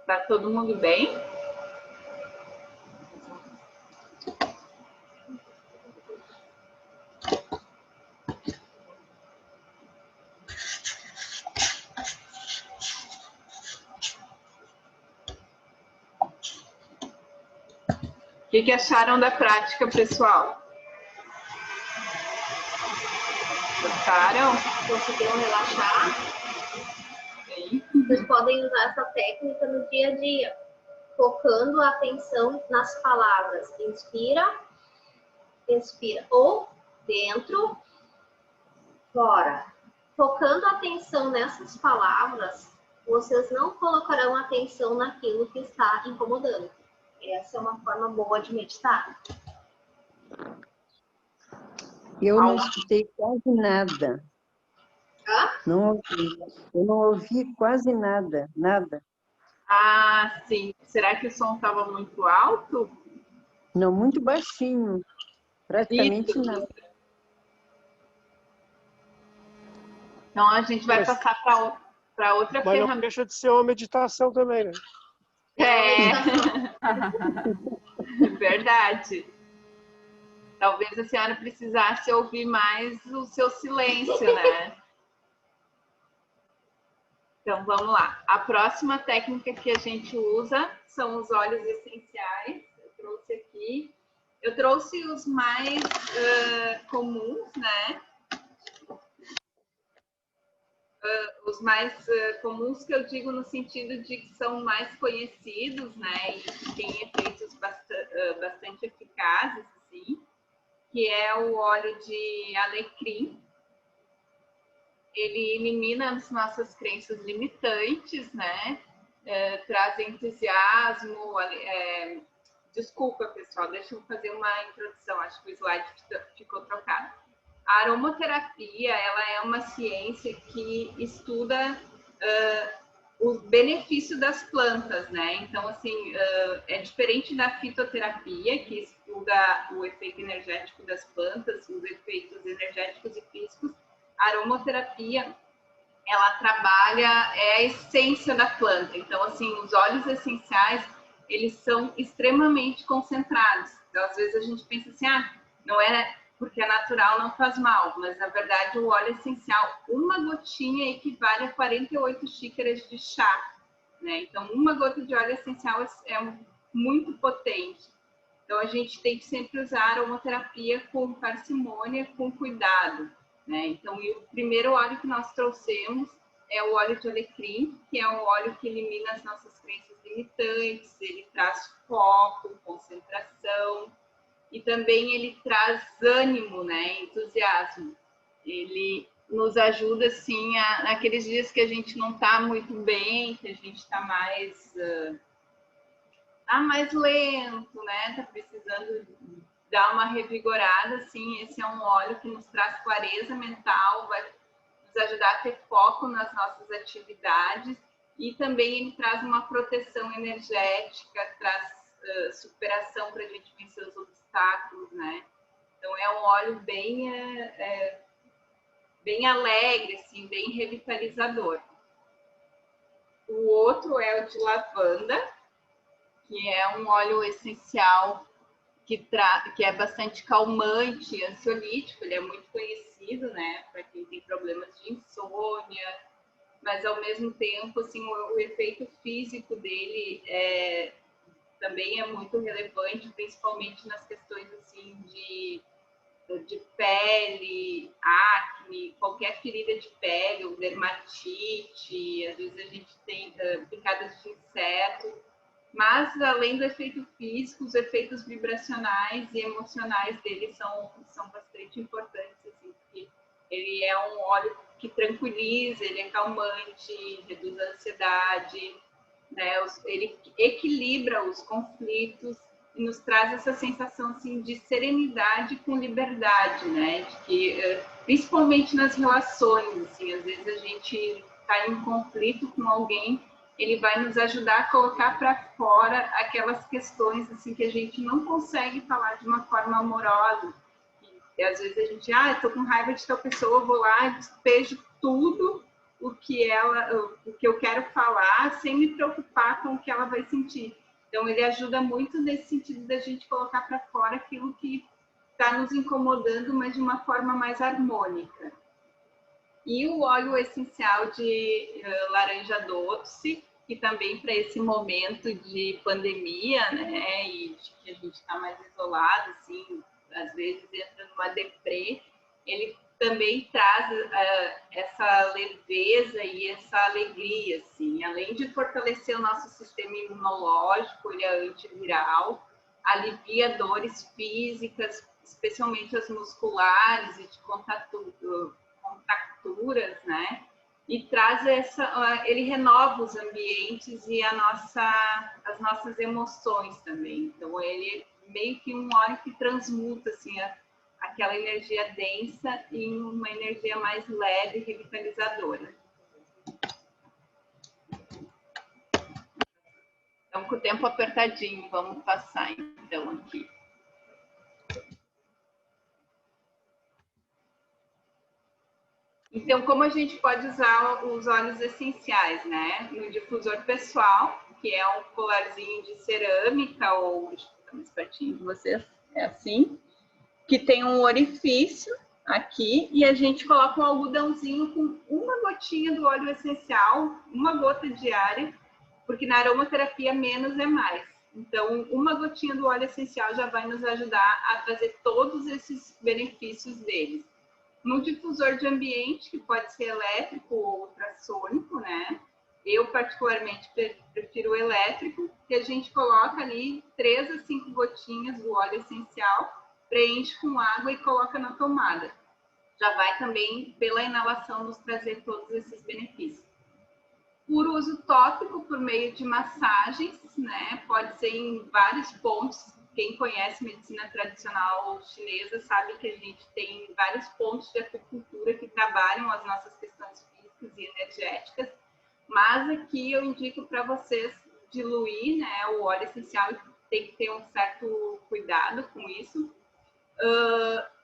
Tá todo mundo bem? O que acharam da prática, pessoal? Gostaram? Conseguiram relaxar? Sim. Vocês podem usar essa técnica no dia a dia. focando a atenção nas palavras inspira, expira, ou dentro, fora. Focando a atenção nessas palavras, vocês não colocarão atenção naquilo que está incomodando. Essa é uma forma boa de meditar. Eu não escutei quase nada. Hã? Não ouvi. Eu não ouvi quase nada, nada. Ah, sim. Será que o som estava muito alto? Não, muito baixinho. Praticamente Isso. nada. Então a gente vai passar para outra Mas não ferramenta. deixa de ser uma meditação também, né? É, verdade. Talvez a senhora precisasse ouvir mais o seu silêncio, né? Então, vamos lá. A próxima técnica que a gente usa são os óleos essenciais. Eu trouxe aqui. Eu trouxe os mais comuns, né? Os mais comuns que eu digo no sentido de que são mais conhecidos, né? E que têm efeitos bastante eficazes, assim, que é o óleo de alecrim. Ele elimina as nossas crenças limitantes, né? Traz entusiasmo. Desculpa, pessoal, deixa eu fazer uma introdução. Acho que o slide ficou trocado. A aromaterapia, ela é uma ciência que estuda o benefício das plantas, né? Então, assim, é diferente da fitoterapia, que estuda o efeito energético das plantas, os efeitos energéticos e físicos. A aromaterapia, ela trabalha, a essência da planta. Então, assim, os óleos essenciais, eles são extremamente concentrados. Então, às vezes a gente pensa assim, não é porque é natural, não faz mal. Mas, na verdade, o óleo essencial, uma gotinha equivale a 48 xícaras de chá, né? Então, uma gota de óleo essencial é muito potente. Então, a gente tem que sempre usar a aromaterapia com parcimônia, com cuidado, né? Então, o primeiro óleo que nós trouxemos é o óleo de alecrim, que é um óleo que elimina as nossas crenças limitantes, ele traz foco, concentração, e também ele traz ânimo, né? Entusiasmo. Ele nos ajuda, assim, naqueles dias que a gente não está muito bem, que a gente está mais lento, né? Tá precisando dar uma revigorada, assim. Esse é um óleo que nos traz clareza mental, vai nos ajudar a ter foco nas nossas atividades, e também ele traz uma proteção energética, traz superação para a gente vencer os obstáculos, né? Então é um óleo bem alegre, assim, bem revitalizador. O outro é o de lavanda, que é um óleo essencial que é bastante calmante, ansiolítico. Ele é muito conhecido, né, para quem tem problemas de insônia, mas ao mesmo tempo, assim, o efeito físico dele também é muito relevante, principalmente nas questões assim de pele, acne, qualquer ferida de pele, ou dermatite, às vezes a gente tem picadas de inseto. Mas, além do efeito físico, os efeitos vibracionais e emocionais dele são bastante importantes, assim, porque ele é um óleo que tranquiliza, ele é calmante, reduz a ansiedade, né? Ele equilibra os conflitos e nos traz essa sensação, assim, de serenidade com liberdade, né? De que, principalmente nas relações, assim, às vezes a gente está em conflito com alguém, ele vai nos ajudar a colocar para fora aquelas questões, assim, que a gente não consegue falar de uma forma amorosa. E às vezes a gente, eu tô com raiva de tal pessoa, eu vou lá e despejo tudo o que eu quero falar, sem me preocupar com o que ela vai sentir. Então, ele ajuda muito nesse sentido da gente colocar para fora aquilo que está nos incomodando, mas de uma forma mais harmônica. E o óleo essencial de laranja doce, que também para esse momento de pandemia, né, e de que a gente está mais isolado, assim, às vezes entra numa deprê, ele também traz essa leveza e essa alegria, assim. Além de fortalecer o nosso sistema imunológico, ele é antiviral, alivia dores físicas, especialmente as musculares e de contracturas, né? E traz ele renova os ambientes e as nossas emoções também. Então, ele é meio que um óleo que transmuta, assim, aquela energia densa em uma energia mais leve e revitalizadora. Então, com o tempo apertadinho, vamos passar, então, aqui. Então, como a gente pode usar os óleos essenciais, né? No difusor pessoal, que é um colarzinho de cerâmica, ou deixa eu ficar mais pertinho de vocês, é assim, que tem um orifício aqui, e a gente coloca um algodãozinho com uma gotinha do óleo essencial, uma gota diária, porque na aromaterapia menos é mais. Então, uma gotinha do óleo essencial já vai nos ajudar a trazer todos esses benefícios deles. No difusor de ambiente, que pode ser elétrico ou ultrassônico, né? Eu, particularmente, prefiro o elétrico, que a gente coloca ali 3 a 5 gotinhas do óleo essencial, preenche com água e coloca na tomada. Já vai também, pela inalação, nos trazer todos esses benefícios. Por uso tópico, por meio de massagens, né? Pode ser em vários pontos. Quem conhece medicina tradicional chinesa sabe que a gente tem vários pontos de acupuntura que trabalham as nossas questões físicas e energéticas, mas aqui eu indico para vocês diluir, né, o óleo essencial, tem que ter um certo cuidado com isso,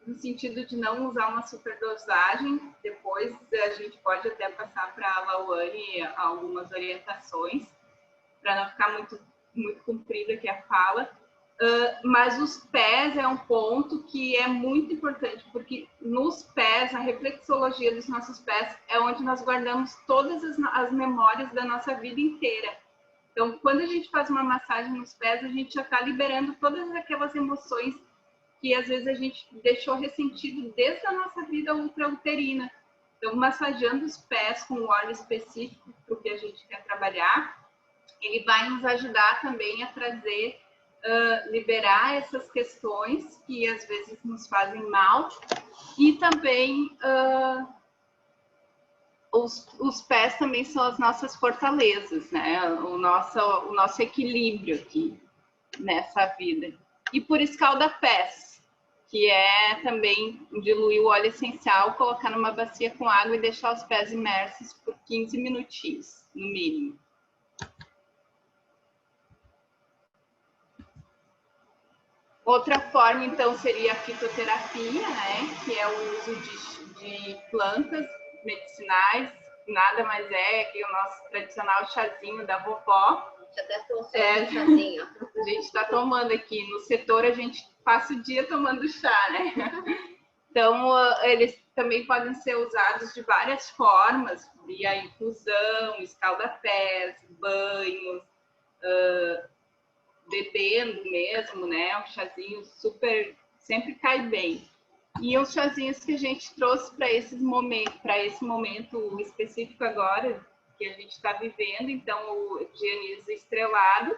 no sentido de não usar uma superdosagem. Depois a gente pode até passar para a Lauane algumas orientações, para não ficar muito comprida aqui a fala. Mas os pés é um ponto que é muito importante, porque nos pés, a reflexologia dos nossos pés é onde nós guardamos todas as memórias da nossa vida inteira. Então, quando a gente faz uma massagem nos pés, a gente já está liberando todas aquelas emoções que às vezes a gente deixou ressentido desde a nossa vida ultrauterina. Então, massageando os pés com um óleo específico para o que a gente quer trabalhar, ele vai nos ajudar também a trazer liberar essas questões que às vezes nos fazem mal, e também os pés também são as nossas fortalezas, né? O nosso equilíbrio aqui nessa vida. E por escalda-pés, que é também diluir o óleo essencial, colocar numa bacia com água e deixar os pés imersos por 15 minutinhos, no mínimo. Outra forma, então, seria a fitoterapia, né? Que é o uso de plantas medicinais, nada mais é que o nosso tradicional chazinho da vovó. Já até trouxe um chazinho. A gente está tomando aqui. No setor, a gente passa o dia tomando chá, né? Então, eles também podem ser usados de várias formas, via infusão, escalda-pés, banhos, bebendo mesmo, né? Um chazinho super, sempre cai bem. E os chazinhos que a gente trouxe para esse momento específico agora, que a gente está vivendo, então o Dianísio estrelado,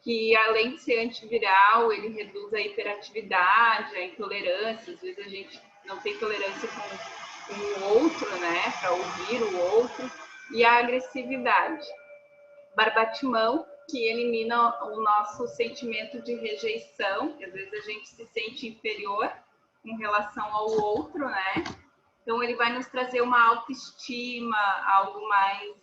que além de ser antiviral, ele reduz a hiperatividade, a intolerância, às vezes a gente não tem tolerância com o outro, né? Para ouvir o outro, e a agressividade. Barbatimão, que elimina o nosso sentimento de rejeição, que às vezes a gente se sente inferior em relação ao outro, né? Então, ele vai nos trazer uma autoestima, algo mais...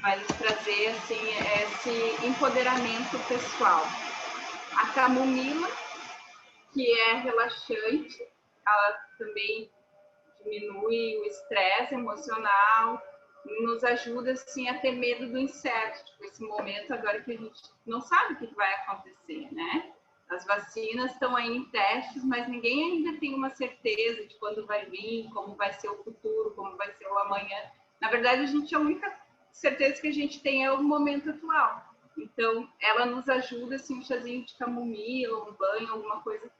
vai nos trazer, assim, esse empoderamento pessoal. A camomila, que é relaxante, ela também diminui o estresse emocional, nos ajuda, assim, a ter medo do incerto, tipo, esse momento agora que a gente não sabe o que vai acontecer, né? As vacinas estão aí em testes, mas ninguém ainda tem uma certeza de quando vai vir, como vai ser o futuro, como vai ser o amanhã. Na verdade, a única certeza que a gente tem é o momento atual. Então, ela nos ajuda, assim, um chazinho de camomila, um banho, alguma coisa,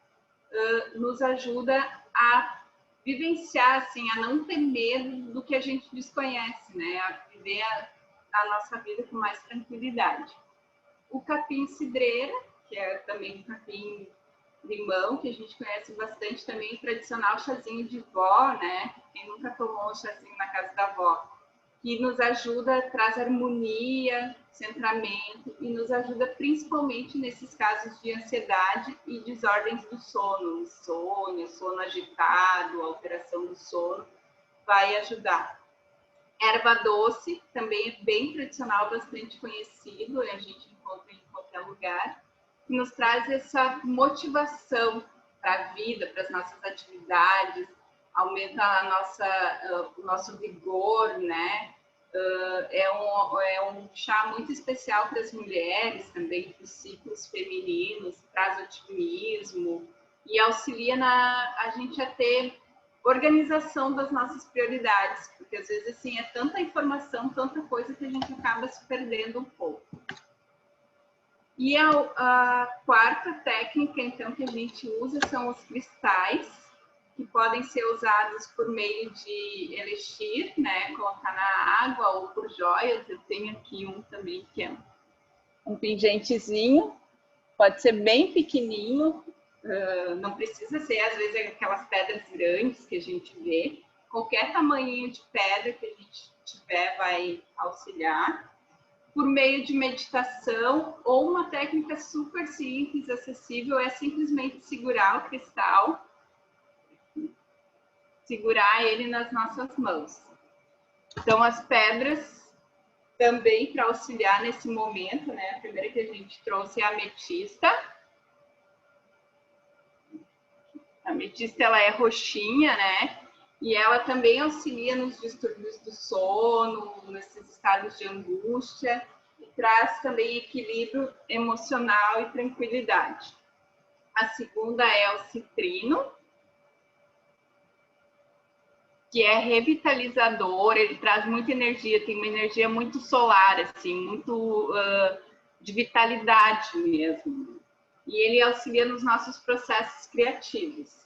nos ajuda a vivenciar, assim, a não ter medo do que a gente desconhece, né? A viver a nossa vida com mais tranquilidade. O capim-cidreira, que é também um capim-limão, que a gente conhece bastante também, tradicional chazinho de vó, né? Quem nunca tomou um chazinho na casa da avó, que nos ajuda, traz harmonia, centramento e nos ajuda principalmente nesses casos de ansiedade e desordens do sono, insônia, sono agitado, alteração do sono, vai ajudar. Erva doce, também é bem tradicional, bastante conhecido, e a gente encontra em qualquer lugar, que nos traz essa motivação para a vida, para as nossas atividades, aumenta o nosso vigor, né? É um chá muito especial para as mulheres também, para os ciclos femininos, traz otimismo e auxilia a gente a ter organização das nossas prioridades, porque às vezes assim é tanta informação, tanta coisa que a gente acaba se perdendo um pouco. E a quarta técnica, então, que a gente usa são os cristais, que podem ser usados por meio de elixir, né, colocar na água ou por joias. Eu tenho aqui um também que é um pingentezinho, pode ser bem pequenininho, não precisa ser, às vezes, aquelas pedras grandes que a gente vê. Qualquer tamanho de pedra que a gente tiver vai auxiliar. Por meio de meditação ou uma técnica super simples, acessível, é simplesmente segurar o cristal, segurar ele nas nossas mãos. Então, as pedras também para auxiliar nesse momento, né? A primeira que a gente trouxe é a ametista. A ametista, ela é roxinha, né? E ela também auxilia nos distúrbios do sono, nesses estados de angústia, e traz também equilíbrio emocional e tranquilidade. A segunda é o citrino, que é revitalizador, ele traz muita energia, tem uma energia muito solar, assim, muito de vitalidade mesmo. E ele auxilia nos nossos processos criativos.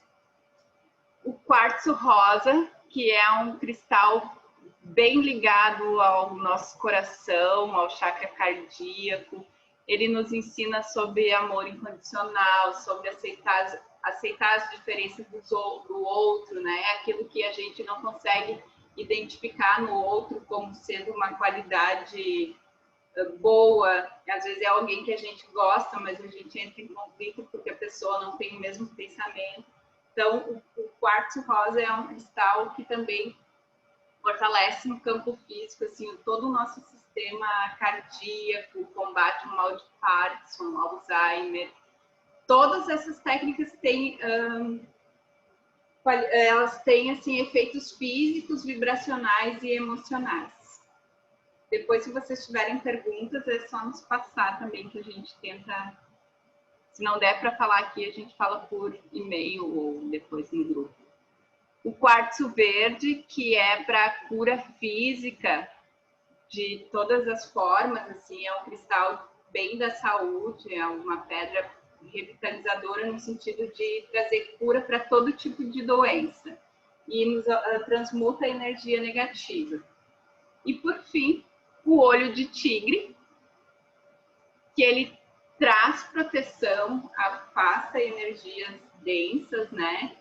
O quartzo rosa, que é um cristal bem ligado ao nosso coração, ao chakra cardíaco. Ele nos ensina sobre amor incondicional, sobre aceitar as diferenças do outro, né? Aquilo que a gente não consegue identificar no outro como sendo uma qualidade boa. Às vezes é alguém que a gente gosta, mas a gente entra em conflito porque a pessoa não tem o mesmo pensamento. Então, o quartzo rosa é um cristal que também fortalece no campo físico, assim, todo o nosso sistema cardíaco, combate o mal de Parkinson, Alzheimer. Todas essas técnicas têm, elas têm assim, efeitos físicos, vibracionais e emocionais. Depois, se vocês tiverem perguntas, é só nos passar também, que a gente tenta. Se não der para falar aqui, a gente fala por e-mail ou depois em grupo. O quartzo verde, que é para cura física de todas as formas, assim, é um cristal bem da saúde, é uma pedra revitalizadora no sentido de trazer cura para todo tipo de doença e nos transmuta a energia negativa. E por fim, o olho de tigre, que ele traz proteção, afasta energias densas, né?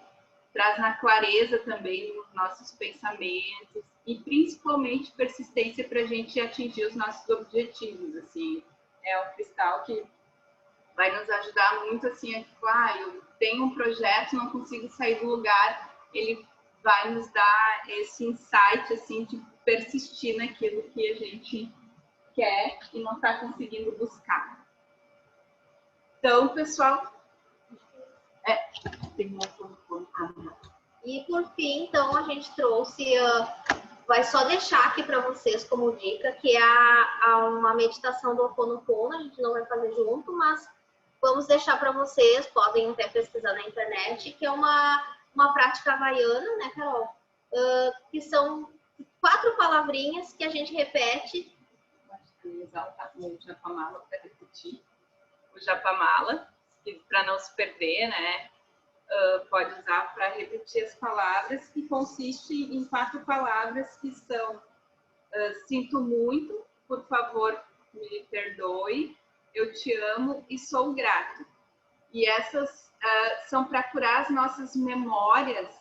Traz na clareza também nos nossos pensamentos e principalmente persistência para a gente atingir os nossos objetivos, assim. É um cristal que vai nos ajudar muito, assim, a tipo, eu tenho um projeto, não consigo sair do lugar, ele vai nos dar esse insight, assim, de persistir naquilo que a gente quer e não está conseguindo buscar. Então, pessoal, tem um outro. E por fim, então, a gente trouxe, vai só deixar aqui para vocês como dica, que é uma meditação do Ho'oponopono. A gente não vai fazer junto, mas vamos deixar para vocês, podem até pesquisar na internet, que é uma prática havaiana, né, Carol? Que são 4 palavrinhas que a gente repete. Acho que usar o japamala para repetir. O japamala, para não se perder, né? pode usar para repetir as palavras, que consiste em 4 palavras que são sinto muito, por favor, me perdoe, eu te amo e sou grato. E essas são para curar as nossas memórias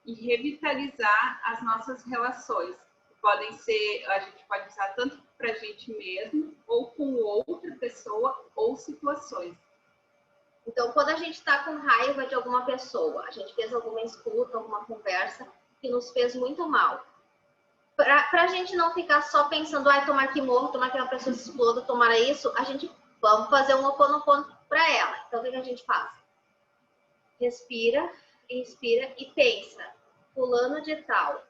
e revitalizar as nossas relações. Podem ser, a gente pode usar tanto para a gente mesmo, ou com outra pessoa, ou situações. Então, quando a gente está com raiva de alguma pessoa, a gente fez alguma escuta, alguma conversa que nos fez muito mal. Para a gente não ficar só pensando, ai, tomara que morra, tomara que uma pessoa se exploda, tomara isso, a gente vamos fazer um Ho'oponopono para ela. Então, o que a gente faz? Respira, inspira e pensa. Fulano de tal,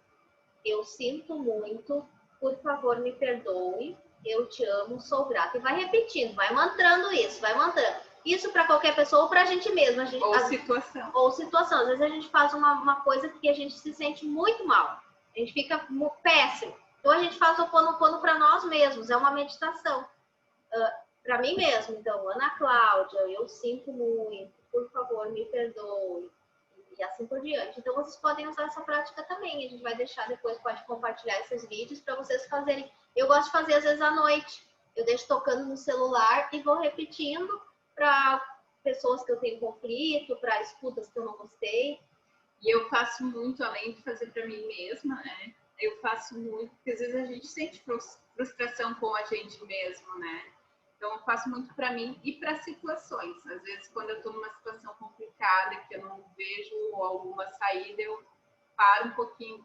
eu sinto muito, por favor, me perdoe, eu te amo, sou grato. E vai repetindo, vai mantrando isso, vai mantrando. Isso para qualquer pessoa ou para a gente mesma. Ou situação. Ou situação. Às vezes a gente faz uma coisa que a gente se sente muito mal. A gente fica péssimo. Então a gente faz o Ho'oponopono para nós mesmos. É uma meditação. Para mim mesmo. Então, Ana Cláudia, eu sinto muito. Por favor, me perdoe. E assim por diante. Então vocês podem usar essa prática também. A gente vai deixar depois, pode compartilhar esses vídeos para vocês fazerem. Eu gosto de fazer às vezes à noite. Eu deixo tocando no celular e vou repetindo para pessoas que eu tenho conflito, para escutas que eu não gostei. E eu faço muito, além de fazer para mim mesma, né? Eu faço muito, porque às vezes a gente sente frustração com a gente mesmo, né? Então eu faço muito para mim e para situações. Às vezes quando eu estou numa situação complicada, que eu não vejo alguma saída, eu paro um pouquinho,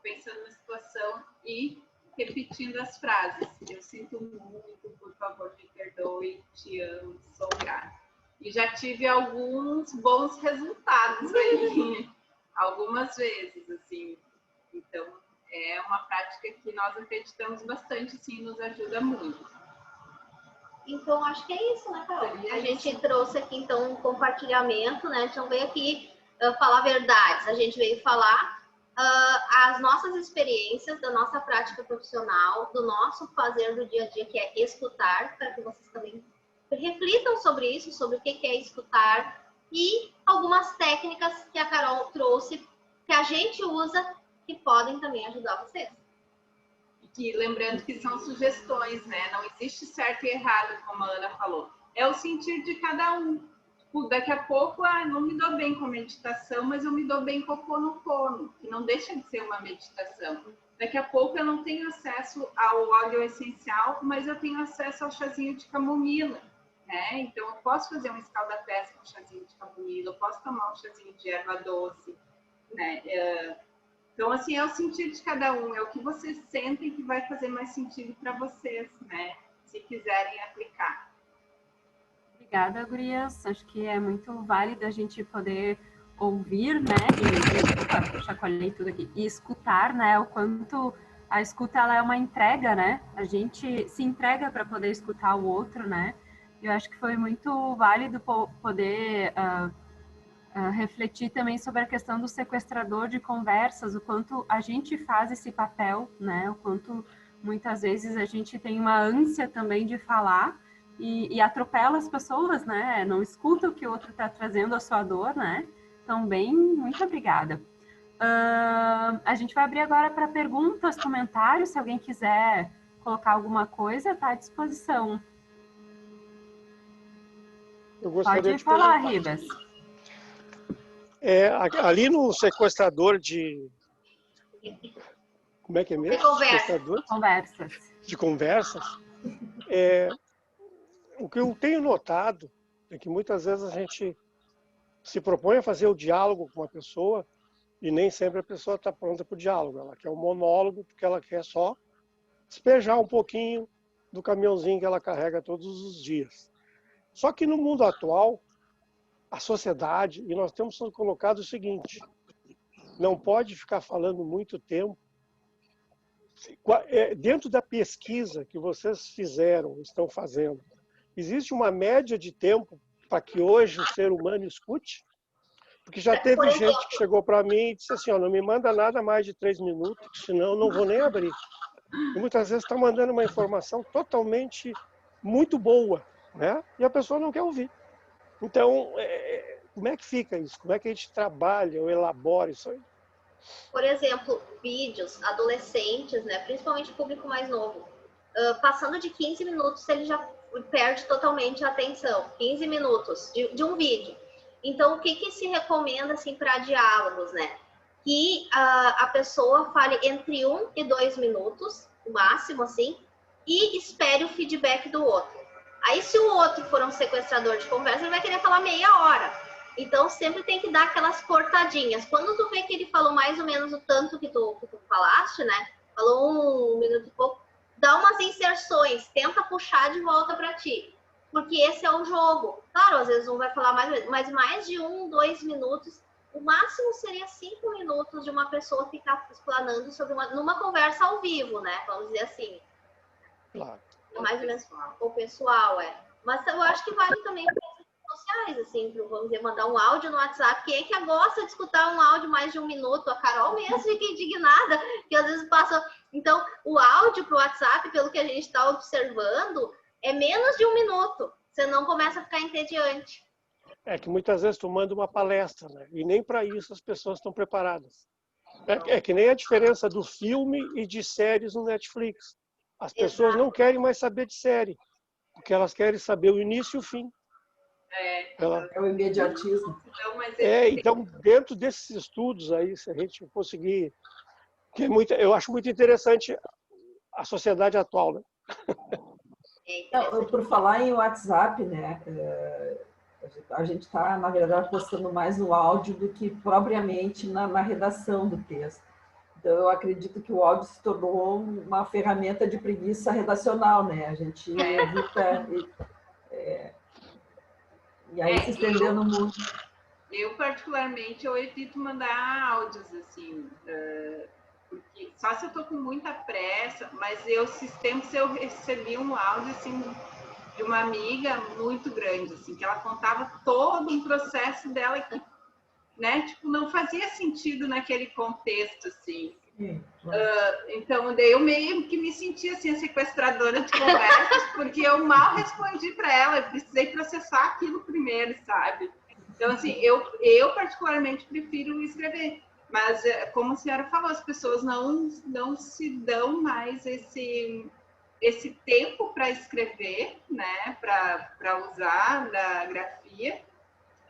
pensando na situação e repetindo as frases. Eu sinto muito, por favor, me perdoe, te amo, sou grata. E já tive alguns bons resultados aí, algumas vezes, assim. Então, é uma prática que nós acreditamos bastante, assim, nos ajuda muito. Então, acho que é isso, né, Carol? A gente trouxe aqui, então, um compartilhamento, né? A gente não veio aqui falar verdades, a gente veio falar as nossas experiências, da nossa prática profissional, do nosso fazer do dia a dia, que é escutar, para que vocês também reflitam sobre isso, sobre o que é escutar, e algumas técnicas que a Carol trouxe, que a gente usa, que podem também ajudar vocês. E lembrando que são sugestões, né? Não existe certo e errado, como a Ana falou. É o sentir de cada um. Tipo, daqui a pouco, não me dou bem com a meditação, mas eu me dou bem com o Ho'oponopono, que não deixa de ser uma meditação. Daqui a pouco eu não tenho acesso ao óleo essencial, mas eu tenho acesso ao chazinho de camomila, né? Então eu posso fazer um escalda-pés com chazinho de camomila, eu posso tomar um chazinho de erva doce, né? Então, assim, é o sentido de cada um, é o que vocês sentem que vai fazer mais sentido para vocês, né? Se quiserem aplicar. Obrigada, gurias. Acho que é muito válido a gente poder ouvir, né? Chacoalhei tudo aqui. E escutar, né? O quanto a escuta ela é uma entrega, né? A gente se entrega para poder escutar o outro, né? Eu acho que foi muito válido poder refletir também sobre a questão do sequestrador de conversas, o quanto a gente faz esse papel, né? O quanto muitas vezes a gente tem uma ânsia também de falar e atropela as pessoas, né? Não escuta o que o outro está trazendo, a sua dor, né? Então, bem, muito obrigada. A gente vai abrir agora para perguntas, comentários. Se alguém quiser colocar alguma coisa, está à disposição. Pode falar, Ribas. Ali no sequestrador de... Como é que é mesmo? De conversas. O que eu tenho notado é que muitas vezes a gente se propõe a fazer o diálogo com uma pessoa e nem sempre a pessoa está pronta para o diálogo. Ela quer um monólogo porque ela quer só despejar um pouquinho do caminhãozinho que ela carrega todos os dias. Só que no mundo atual, a sociedade, e nós temos colocado o seguinte, não pode ficar falando muito tempo. Dentro da pesquisa que vocês fizeram, estão fazendo, existe uma média de tempo para que hoje o ser humano escute? Porque já teve gente que chegou para mim e disse assim, não me manda nada mais de 3 minutos, senão eu não vou nem abrir. E muitas vezes está mandando uma informação totalmente muito boa, né? E a pessoa não quer ouvir. Então, como é que fica isso? Como é que a gente trabalha ou elabora isso aí? Por exemplo, vídeos, adolescentes, né, principalmente público mais novo, passando de 15 minutos, ele já perde totalmente a atenção. 15 minutos de um vídeo. Então, o que se recomenda assim, para diálogos, né? Que a pessoa fale entre 1 e 2 minutos, o máximo, assim, e espere o feedback do outro. Aí, se o outro for um sequestrador de conversa, ele vai querer falar meia hora. Então, sempre tem que dar aquelas cortadinhas. Quando tu vê que ele falou mais ou menos o tanto que tu falaste, né? Falou 1 minuto e pouco, dá umas inserções, tenta puxar de volta para ti. Porque esse é o jogo. Claro, às vezes um vai falar mais, mas mais de 1, 2 minutos, o máximo seria 5 minutos de uma pessoa ficar explanando sobre numa conversa ao vivo, né? Vamos dizer assim. Claro. Mais ou menos o pessoal, Mas eu acho que vale também para as redes sociais, assim, vamos dizer, mandar um áudio no WhatsApp. Quem é que gosta de escutar um áudio mais de 1 minuto? A Carol mesmo fica indignada, que às vezes passa. Então, o áudio para o WhatsApp, pelo que a gente está observando, é menos de 1 minuto. Você não começa a ficar entediante. É que muitas vezes tu manda uma palestra, né? E nem para isso as pessoas estão preparadas. É que nem a diferença do filme e de séries no Netflix. As pessoas não querem mais saber de série, porque elas querem saber o início e o fim. É o imediatismo. Então, dentro desses estudos aí, se a gente conseguir... eu acho muito interessante a sociedade atual, né? Não, por falar em WhatsApp, né? A gente está, na verdade, postando mais no áudio do que propriamente na redação do texto. Então, eu acredito que o áudio se tornou uma ferramenta de preguiça redacional, né? A gente evita... e aí se estendendo muito. Eu, particularmente, eu evito mandar áudios, assim, porque só se eu estou com muita pressa, mas esses tempos eu recebi um áudio, assim, de uma amiga muito grande, assim, que ela contava todo um processo dela que, né, tipo, não fazia sentido naquele contexto, assim. Então, daí eu meio que me sentia, assim, a sequestradora de conversas, porque eu mal respondi para ela, eu precisei processar aquilo primeiro, sabe? Então, assim, eu particularmente prefiro escrever, mas, como a senhora falou, as pessoas não se dão mais esse tempo para escrever, né, para usar da grafia,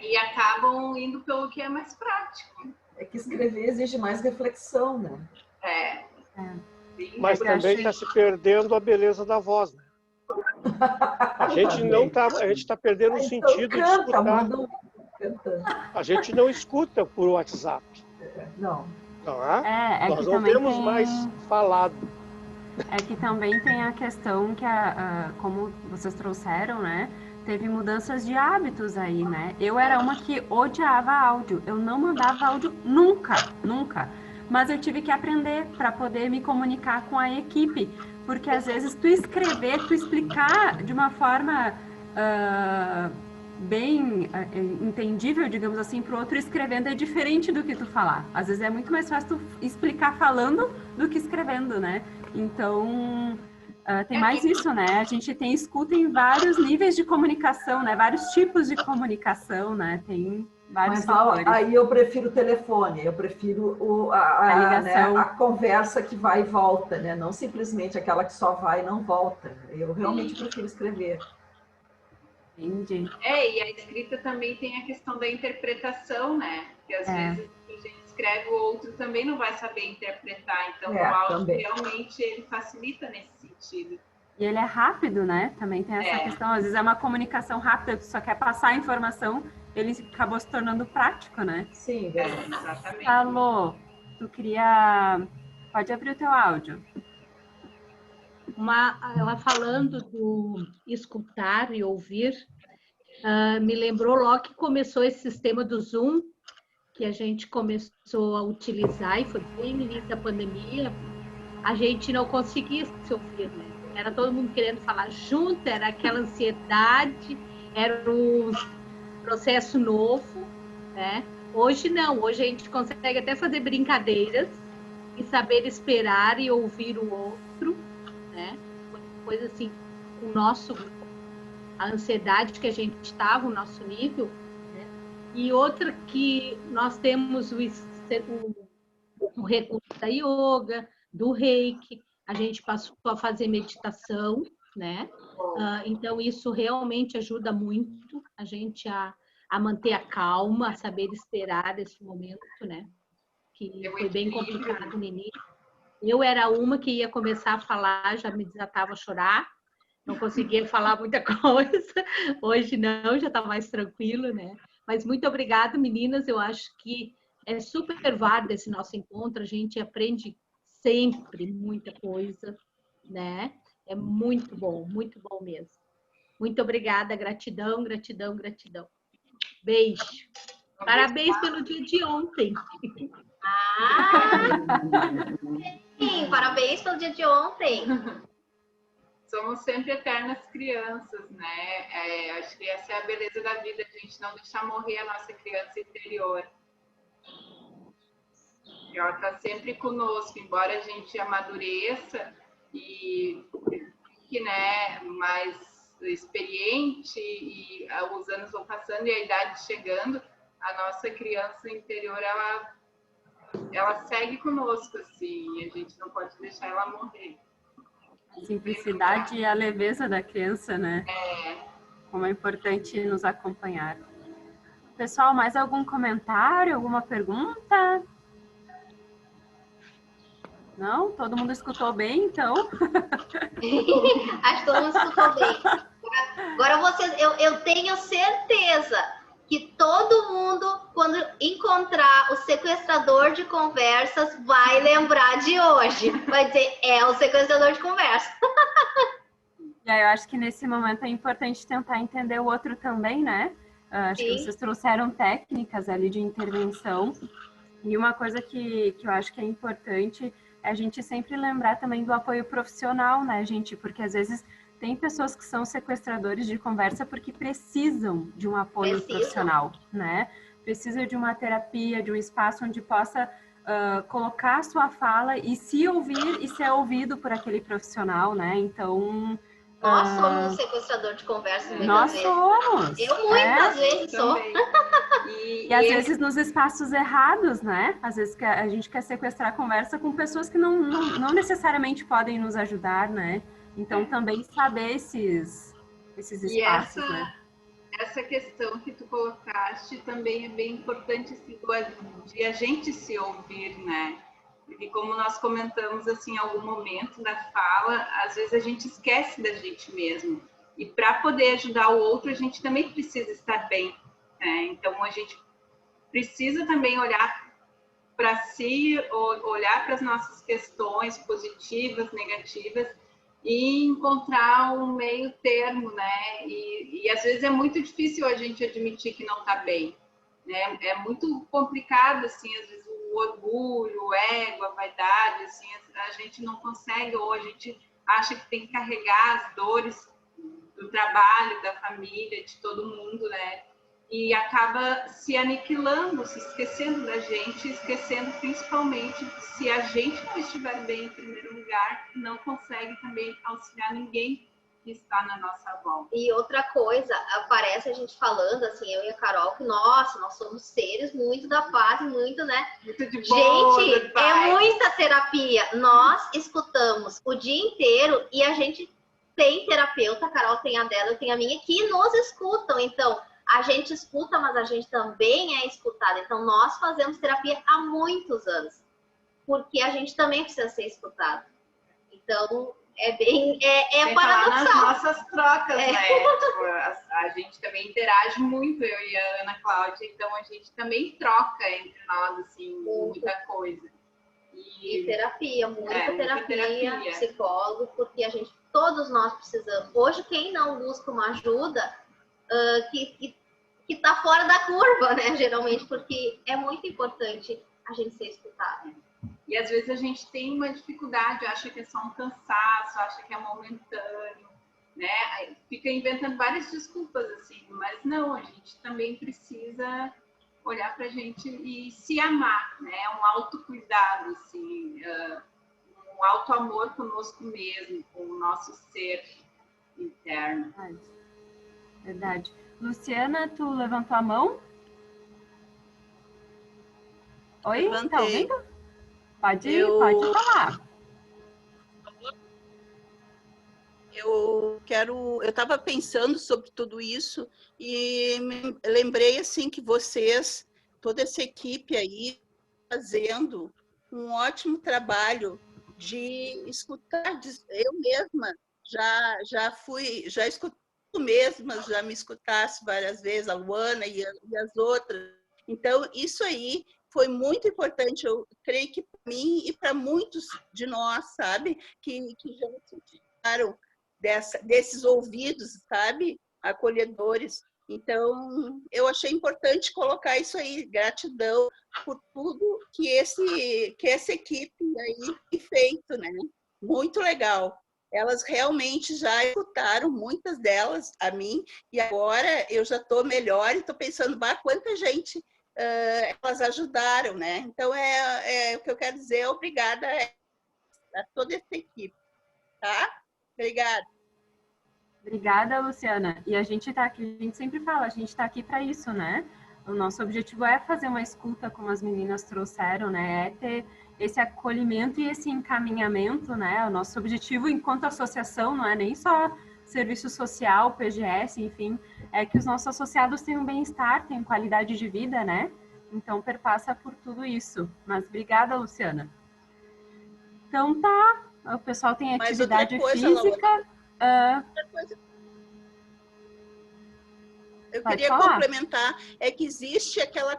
e acabam indo pelo que é mais prático. É que escrever exige mais reflexão, né? Mas também está se perdendo a beleza da voz, né? A gente está perdendo o sentido de escutar. A gente não escuta por WhatsApp. Não. Não é? Nós que não temos mais falado. É que também tem a questão que, como vocês trouxeram, né? Teve mudanças de hábitos aí, né? Eu era uma que odiava áudio. Eu não mandava áudio nunca, nunca. Mas eu tive que aprender para poder me comunicar com a equipe. Porque às vezes tu escrever, tu explicar de uma forma bem entendível, digamos assim, para o outro escrevendo é diferente do que tu falar. Às vezes é muito mais fácil tu explicar falando do que escrevendo, né? Então, tem mais isso, né? A gente tem escuta em vários níveis de comunicação, né? Vários tipos de comunicação, né? Tem vários fatores. Aí eu prefiro o telefone, eu prefiro a ligação. Né, a conversa que vai e volta, né? Não simplesmente aquela que só vai e não volta. Eu realmente prefiro escrever. Entendi. E a escrita também tem a questão da interpretação, né? Porque às vezes a gente escreve, o outro também não vai saber interpretar. Então, o áudio também. Realmente ele facilita nesse sentido. E ele é rápido, né? Também tem essa questão. Às vezes é uma comunicação rápida, tu só quer passar a informação, ele acabou se tornando prático, né? Sim, exatamente. Alô, tu queria... Pode abrir o teu áudio. Ela falando do escutar e ouvir, me lembrou logo que começou esse sistema do Zoom, que a gente começou a utilizar, e foi bem no início da pandemia, a gente não conseguia se ouvir, né? Era todo mundo querendo falar junto, era aquela ansiedade, era um processo novo, né? Hoje não, hoje a gente consegue até fazer brincadeiras e saber esperar e ouvir o outro, né? Coisa assim, o nosso, a ansiedade que a gente estava, o nosso nível, né? E outra que nós temos o recurso da yoga, do reiki, a gente passou a fazer meditação, né? Então, isso realmente ajuda muito a gente a manter a calma, a saber esperar esse momento, né? Que foi bem complicado no início. Eu era uma que ia começar a falar, já me desatava a chorar, não conseguia falar muita coisa. Hoje não, já está mais tranquilo, né? Mas muito obrigada, meninas. Eu acho que é super válido esse nosso encontro. A gente aprende sempre muita coisa, né? É muito bom mesmo. Muito obrigada, gratidão, gratidão, gratidão. Beijo. Parabéns pelo dia de ontem. Sim, parabéns pelo dia de ontem. Somos sempre eternas crianças, né? Acho que essa é a beleza da vida, a gente não deixar morrer a nossa criança interior. Ela está sempre conosco, embora a gente amadureça e fique, né, mais experiente e os anos vão passando e a idade chegando, a nossa criança interior, ela segue conosco, assim, e a gente não pode deixar ela morrer. A simplicidade e a leveza da criança, né? Como é importante nos acompanhar. Pessoal, mais algum comentário, alguma pergunta? Não? Todo mundo escutou bem, então? Acho que todo mundo escutou bem. Agora vocês, eu tenho certeza que todo mundo, quando encontrar o sequestrador de conversas, vai lembrar de hoje. Vai dizer, é o sequestrador de conversas. E aí eu acho que nesse momento é importante tentar entender o outro também, né? Acho que vocês trouxeram técnicas ali de intervenção. E uma coisa que eu acho que é importante é a gente sempre lembrar também do apoio profissional, né, gente? Porque às vezes tem pessoas que são sequestradores de conversa porque precisam de um apoio profissional, né? Precisa de uma terapia, de um espaço onde possa colocar a sua fala e se ouvir e ser ouvido por aquele profissional, né? Então... Nós somos um sequestrador de conversa muitas nós vezes. Somos! Eu muitas vezes sou. E às vezes nos espaços errados, né? Às vezes a gente quer sequestrar a conversa com pessoas que não necessariamente podem nos ajudar, né? Então também saber esses espaços, né? Essa questão que tu colocaste também é bem importante, assim, de a gente se ouvir, né? Porque como nós comentamos assim em algum momento da fala, às vezes a gente esquece da gente mesmo. E para poder ajudar o outro, a gente também precisa estar bem, né? Então a gente precisa também olhar para si, olhar para as nossas questões positivas, negativas e encontrar um meio termo, né? E às vezes é muito difícil a gente admitir que não está bem, né? É muito complicado, assim, às vezes o orgulho, o ego, a vaidade, assim, a gente não consegue, ou a gente acha que tem que carregar as dores do trabalho, da família, de todo mundo, né? E acaba se aniquilando, se esquecendo da gente, esquecendo principalmente que se a gente não estiver bem em primeiro lugar, não consegue também auxiliar ninguém que está na nossa volta. E outra coisa, aparece a gente falando, assim, eu e a Carol, que nossa, nós somos seres muito da paz, muito, né? Muito de boa, gente, é muita terapia. Nós escutamos o dia inteiro e a gente tem terapeuta, a Carol tem a dela, eu tenho a minha, que nos escutam. Então, a gente escuta, mas a gente também é escutada. Então, nós fazemos terapia há muitos anos, porque a gente também precisa ser escutado. Então, é bem... É paradoxal. Nas nossas trocas, né? Tipo, a gente também interage muito, eu e a Ana Cláudia, então a gente também troca entre nós, assim, muita coisa. E terapia, muita terapia, psicólogo, porque todos nós precisamos. Hoje, quem não busca uma ajuda... que está fora da curva, né? Geralmente, porque é muito importante a gente ser escutado. E às vezes a gente tem uma dificuldade, acha que é só um cansaço, acha que é momentâneo, né? Fica inventando várias desculpas, assim, mas não, a gente também precisa olhar pra gente e se amar, né? Um autocuidado, assim, um auto-amor conosco mesmo, com o nosso ser interno. Verdade. Luciana, tu levantou a mão? Oi, tá Levantei. ouvindo? Pode Eu- falar. Eu estava pensando sobre tudo isso e me lembrei assim que vocês, toda essa equipe aí, fazendo um ótimo trabalho de escutar. Eu mesma já escutei mesma, já me escutasse várias vezes, a Luana e as outras. Então, isso aí foi muito importante, eu creio que para mim e para muitos de nós, sabe, que já sentiram desses ouvidos, sabe, acolhedores. Então, eu achei importante colocar isso aí, gratidão por tudo que essa equipe aí tem feito, né? Muito legal. Elas realmente já escutaram, muitas delas, a mim, e agora eu já estou melhor e estou pensando, quanta gente elas ajudaram, né? Então, o que eu quero dizer, obrigada a toda essa equipe, tá? Obrigada. Obrigada, Luciana. E a gente tá aqui, a gente sempre fala, a gente está aqui para isso, né? O nosso objetivo é fazer uma escuta, como as meninas trouxeram, né? É ter esse acolhimento e esse encaminhamento, né? O nosso objetivo enquanto associação não é nem só serviço social, PGS, enfim, é que os nossos associados tenham bem-estar, tenham qualidade de vida, né? Então, perpassa por tudo isso. Mas obrigada, Luciana. Então, tá. O pessoal tem Mas outra atividade coisa, física. Eu Pode queria falar. complementar, que existe aquela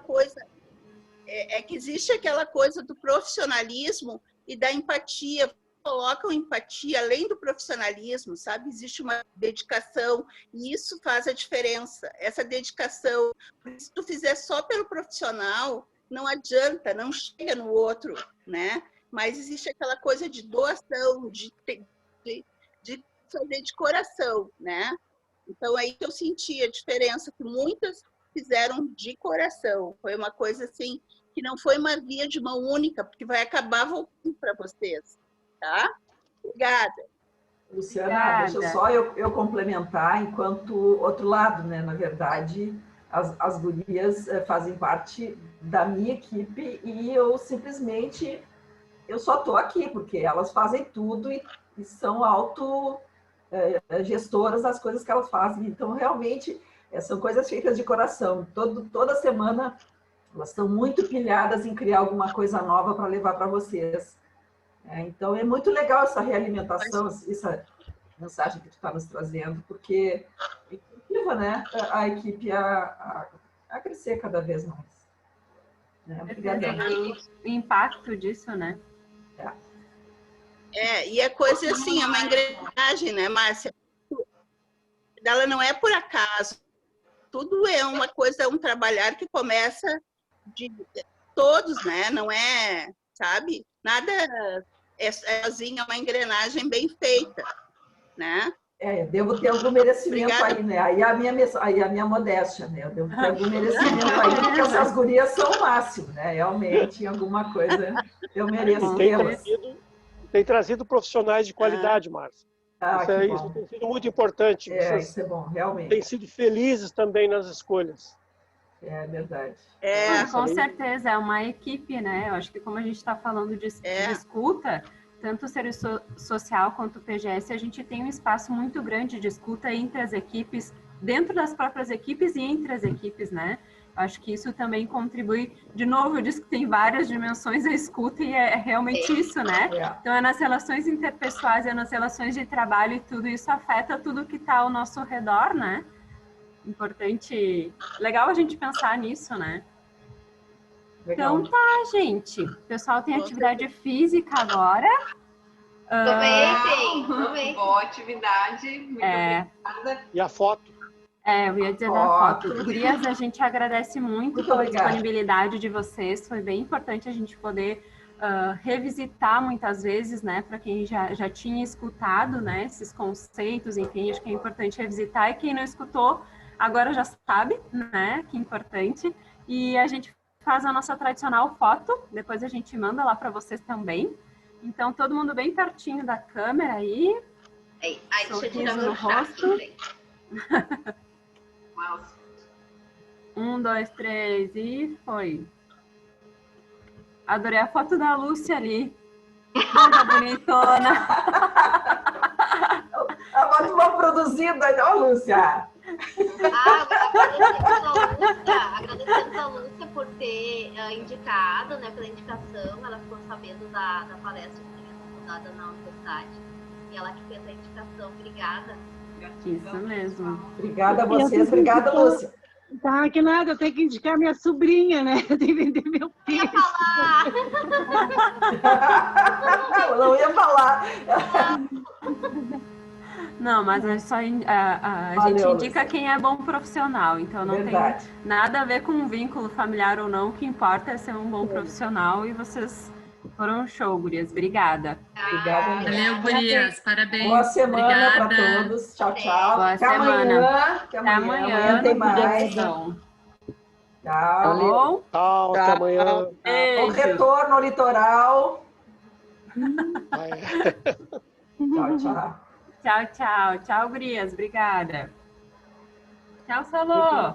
coisa do profissionalismo e da empatia. Colocam empatia além do profissionalismo, sabe? Existe uma dedicação e isso faz a diferença. Essa dedicação, se tu fizer só pelo profissional, não adianta, não chega no outro, né? Mas existe aquela coisa de doação, de fazer de coração, né? Então, aí que eu senti a diferença, que muitas fizeram de coração. Foi uma coisa assim, que não foi uma via de mão única, porque vai acabar voltando para vocês, tá? Obrigada. Luciana, deixa só eu complementar, enquanto outro lado, né? Na verdade, as gurias fazem parte da minha equipe e eu simplesmente, eu só estou aqui, porque elas fazem tudo e são gestoras das coisas que elas fazem. Então, realmente, são coisas feitas de coração. Toda semana, elas estão muito pilhadas em criar alguma coisa nova para levar para vocês. Então, é muito legal essa realimentação, essa mensagem que tu está nos trazendo, porque incentiva, né, a equipe a crescer cada vez mais. Obrigada. O impacto disso, né? E a coisa assim, é uma engrenagem, né, Márcia? Ela não é por acaso. Tudo é uma coisa, um trabalhar que começa de todos, né? Não é, sabe? Nada é sozinho, é uma engrenagem bem feita, né? Devo ter algum merecimento. Obrigada. Aí, né? Aí a minha modéstia, né? Eu devo ter algum merecimento aí, porque essas gurias são o máximo, né? Realmente, em alguma coisa eu mereço. Tem trazido profissionais de qualidade, Márcia. Isso tem sido muito importante. Vocês isso é bom, realmente. têm sido felizes também nas escolhas. É verdade. Com certeza, é uma equipe, né? Eu acho que como a gente está falando de escuta, tanto o serviço social quanto o PGS, a gente tem um espaço muito grande de escuta entre as equipes, dentro das próprias equipes e entre as equipes, né? Eu acho que isso também contribui, de novo, eu disse que tem várias dimensões a escuta e é realmente isso, né? Então é nas relações interpessoais, é nas relações de trabalho e tudo isso afeta tudo que está ao nosso redor, né? Importante, legal a gente pensar nisso, né? Legal. Então tá, gente. O pessoal tem atividade física agora. Também. Boa atividade. Muito obrigada. E a foto? Eu ia dizer da foto. Gurias, a gente agradece muito pela disponibilidade de vocês. Foi bem importante a gente poder revisitar muitas vezes, né? Para quem já tinha escutado, né? Esses conceitos, enfim, acho que é importante revisitar. E quem não escutou, agora já sabe, né? Que é importante. E a gente faz a nossa tradicional foto. Depois a gente manda lá para vocês também. Então, todo mundo bem pertinho da câmera aí. Aí deixa eu tirar no meu rosto. 1, 2, 3 e foi. Adorei a foto da Lúcia ali. Toda bonitona. A voz mal produzida, ó, Lúcia. Agradecemos a Lúcia por ter indicado, né, pela indicação. Ela ficou sabendo da palestra que tinha sido dada na universidade. E ela que fez a indicação. Obrigada. Isso mesmo. Obrigada a vocês. Obrigada, Lúcia. Tá, que nada, eu tenho que indicar minha sobrinha, né? Eu tenho que vender meu Eu ia peixe. falar. Eu não ia falar. Não, mas é só a Valeu, gente indica Lúcia. quem é bom profissional, então não Verdade. tem nada a ver com um vínculo familiar ou não, o que importa é ser um bom profissional e vocês foram um show, gurias. Obrigada. Obrigada. Valeu, gurias. Parabéns. Boa semana para Obrigada. todos. Tchau, tchau. Boa Até semana. amanhã. Até Até amanhã. amanhã. Tem no mais. Conexão. Tchau. Tá bom? Tchau, até amanhã. O Beijo. retorno ao litoral. Vai. Tchau, tchau. Tchau, tchau. Tchau, gurias. Obrigada. Tchau, Salô.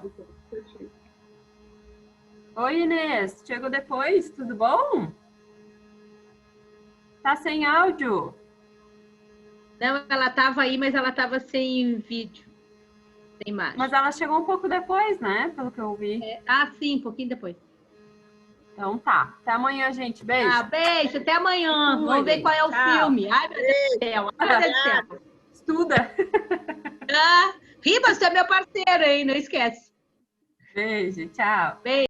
Oi, Inês. Chegou depois? Tudo bom? Tá sem áudio. Não, ela estava aí, mas ela estava sem vídeo, sem imagem. Mas ela chegou um pouco depois, né? Pelo que eu vi. Sim, um pouquinho depois. Então tá. Até amanhã, gente. Beijo. Beijo, até amanhã. Fui. Vamos ver qual é o Tchau. filme. Ai, meu Deus do céu. Ai, meu Deus do céu. Estuda. Ribas, você é meu parceiro, hein? Não esquece. Beijo. Tchau. Beijo.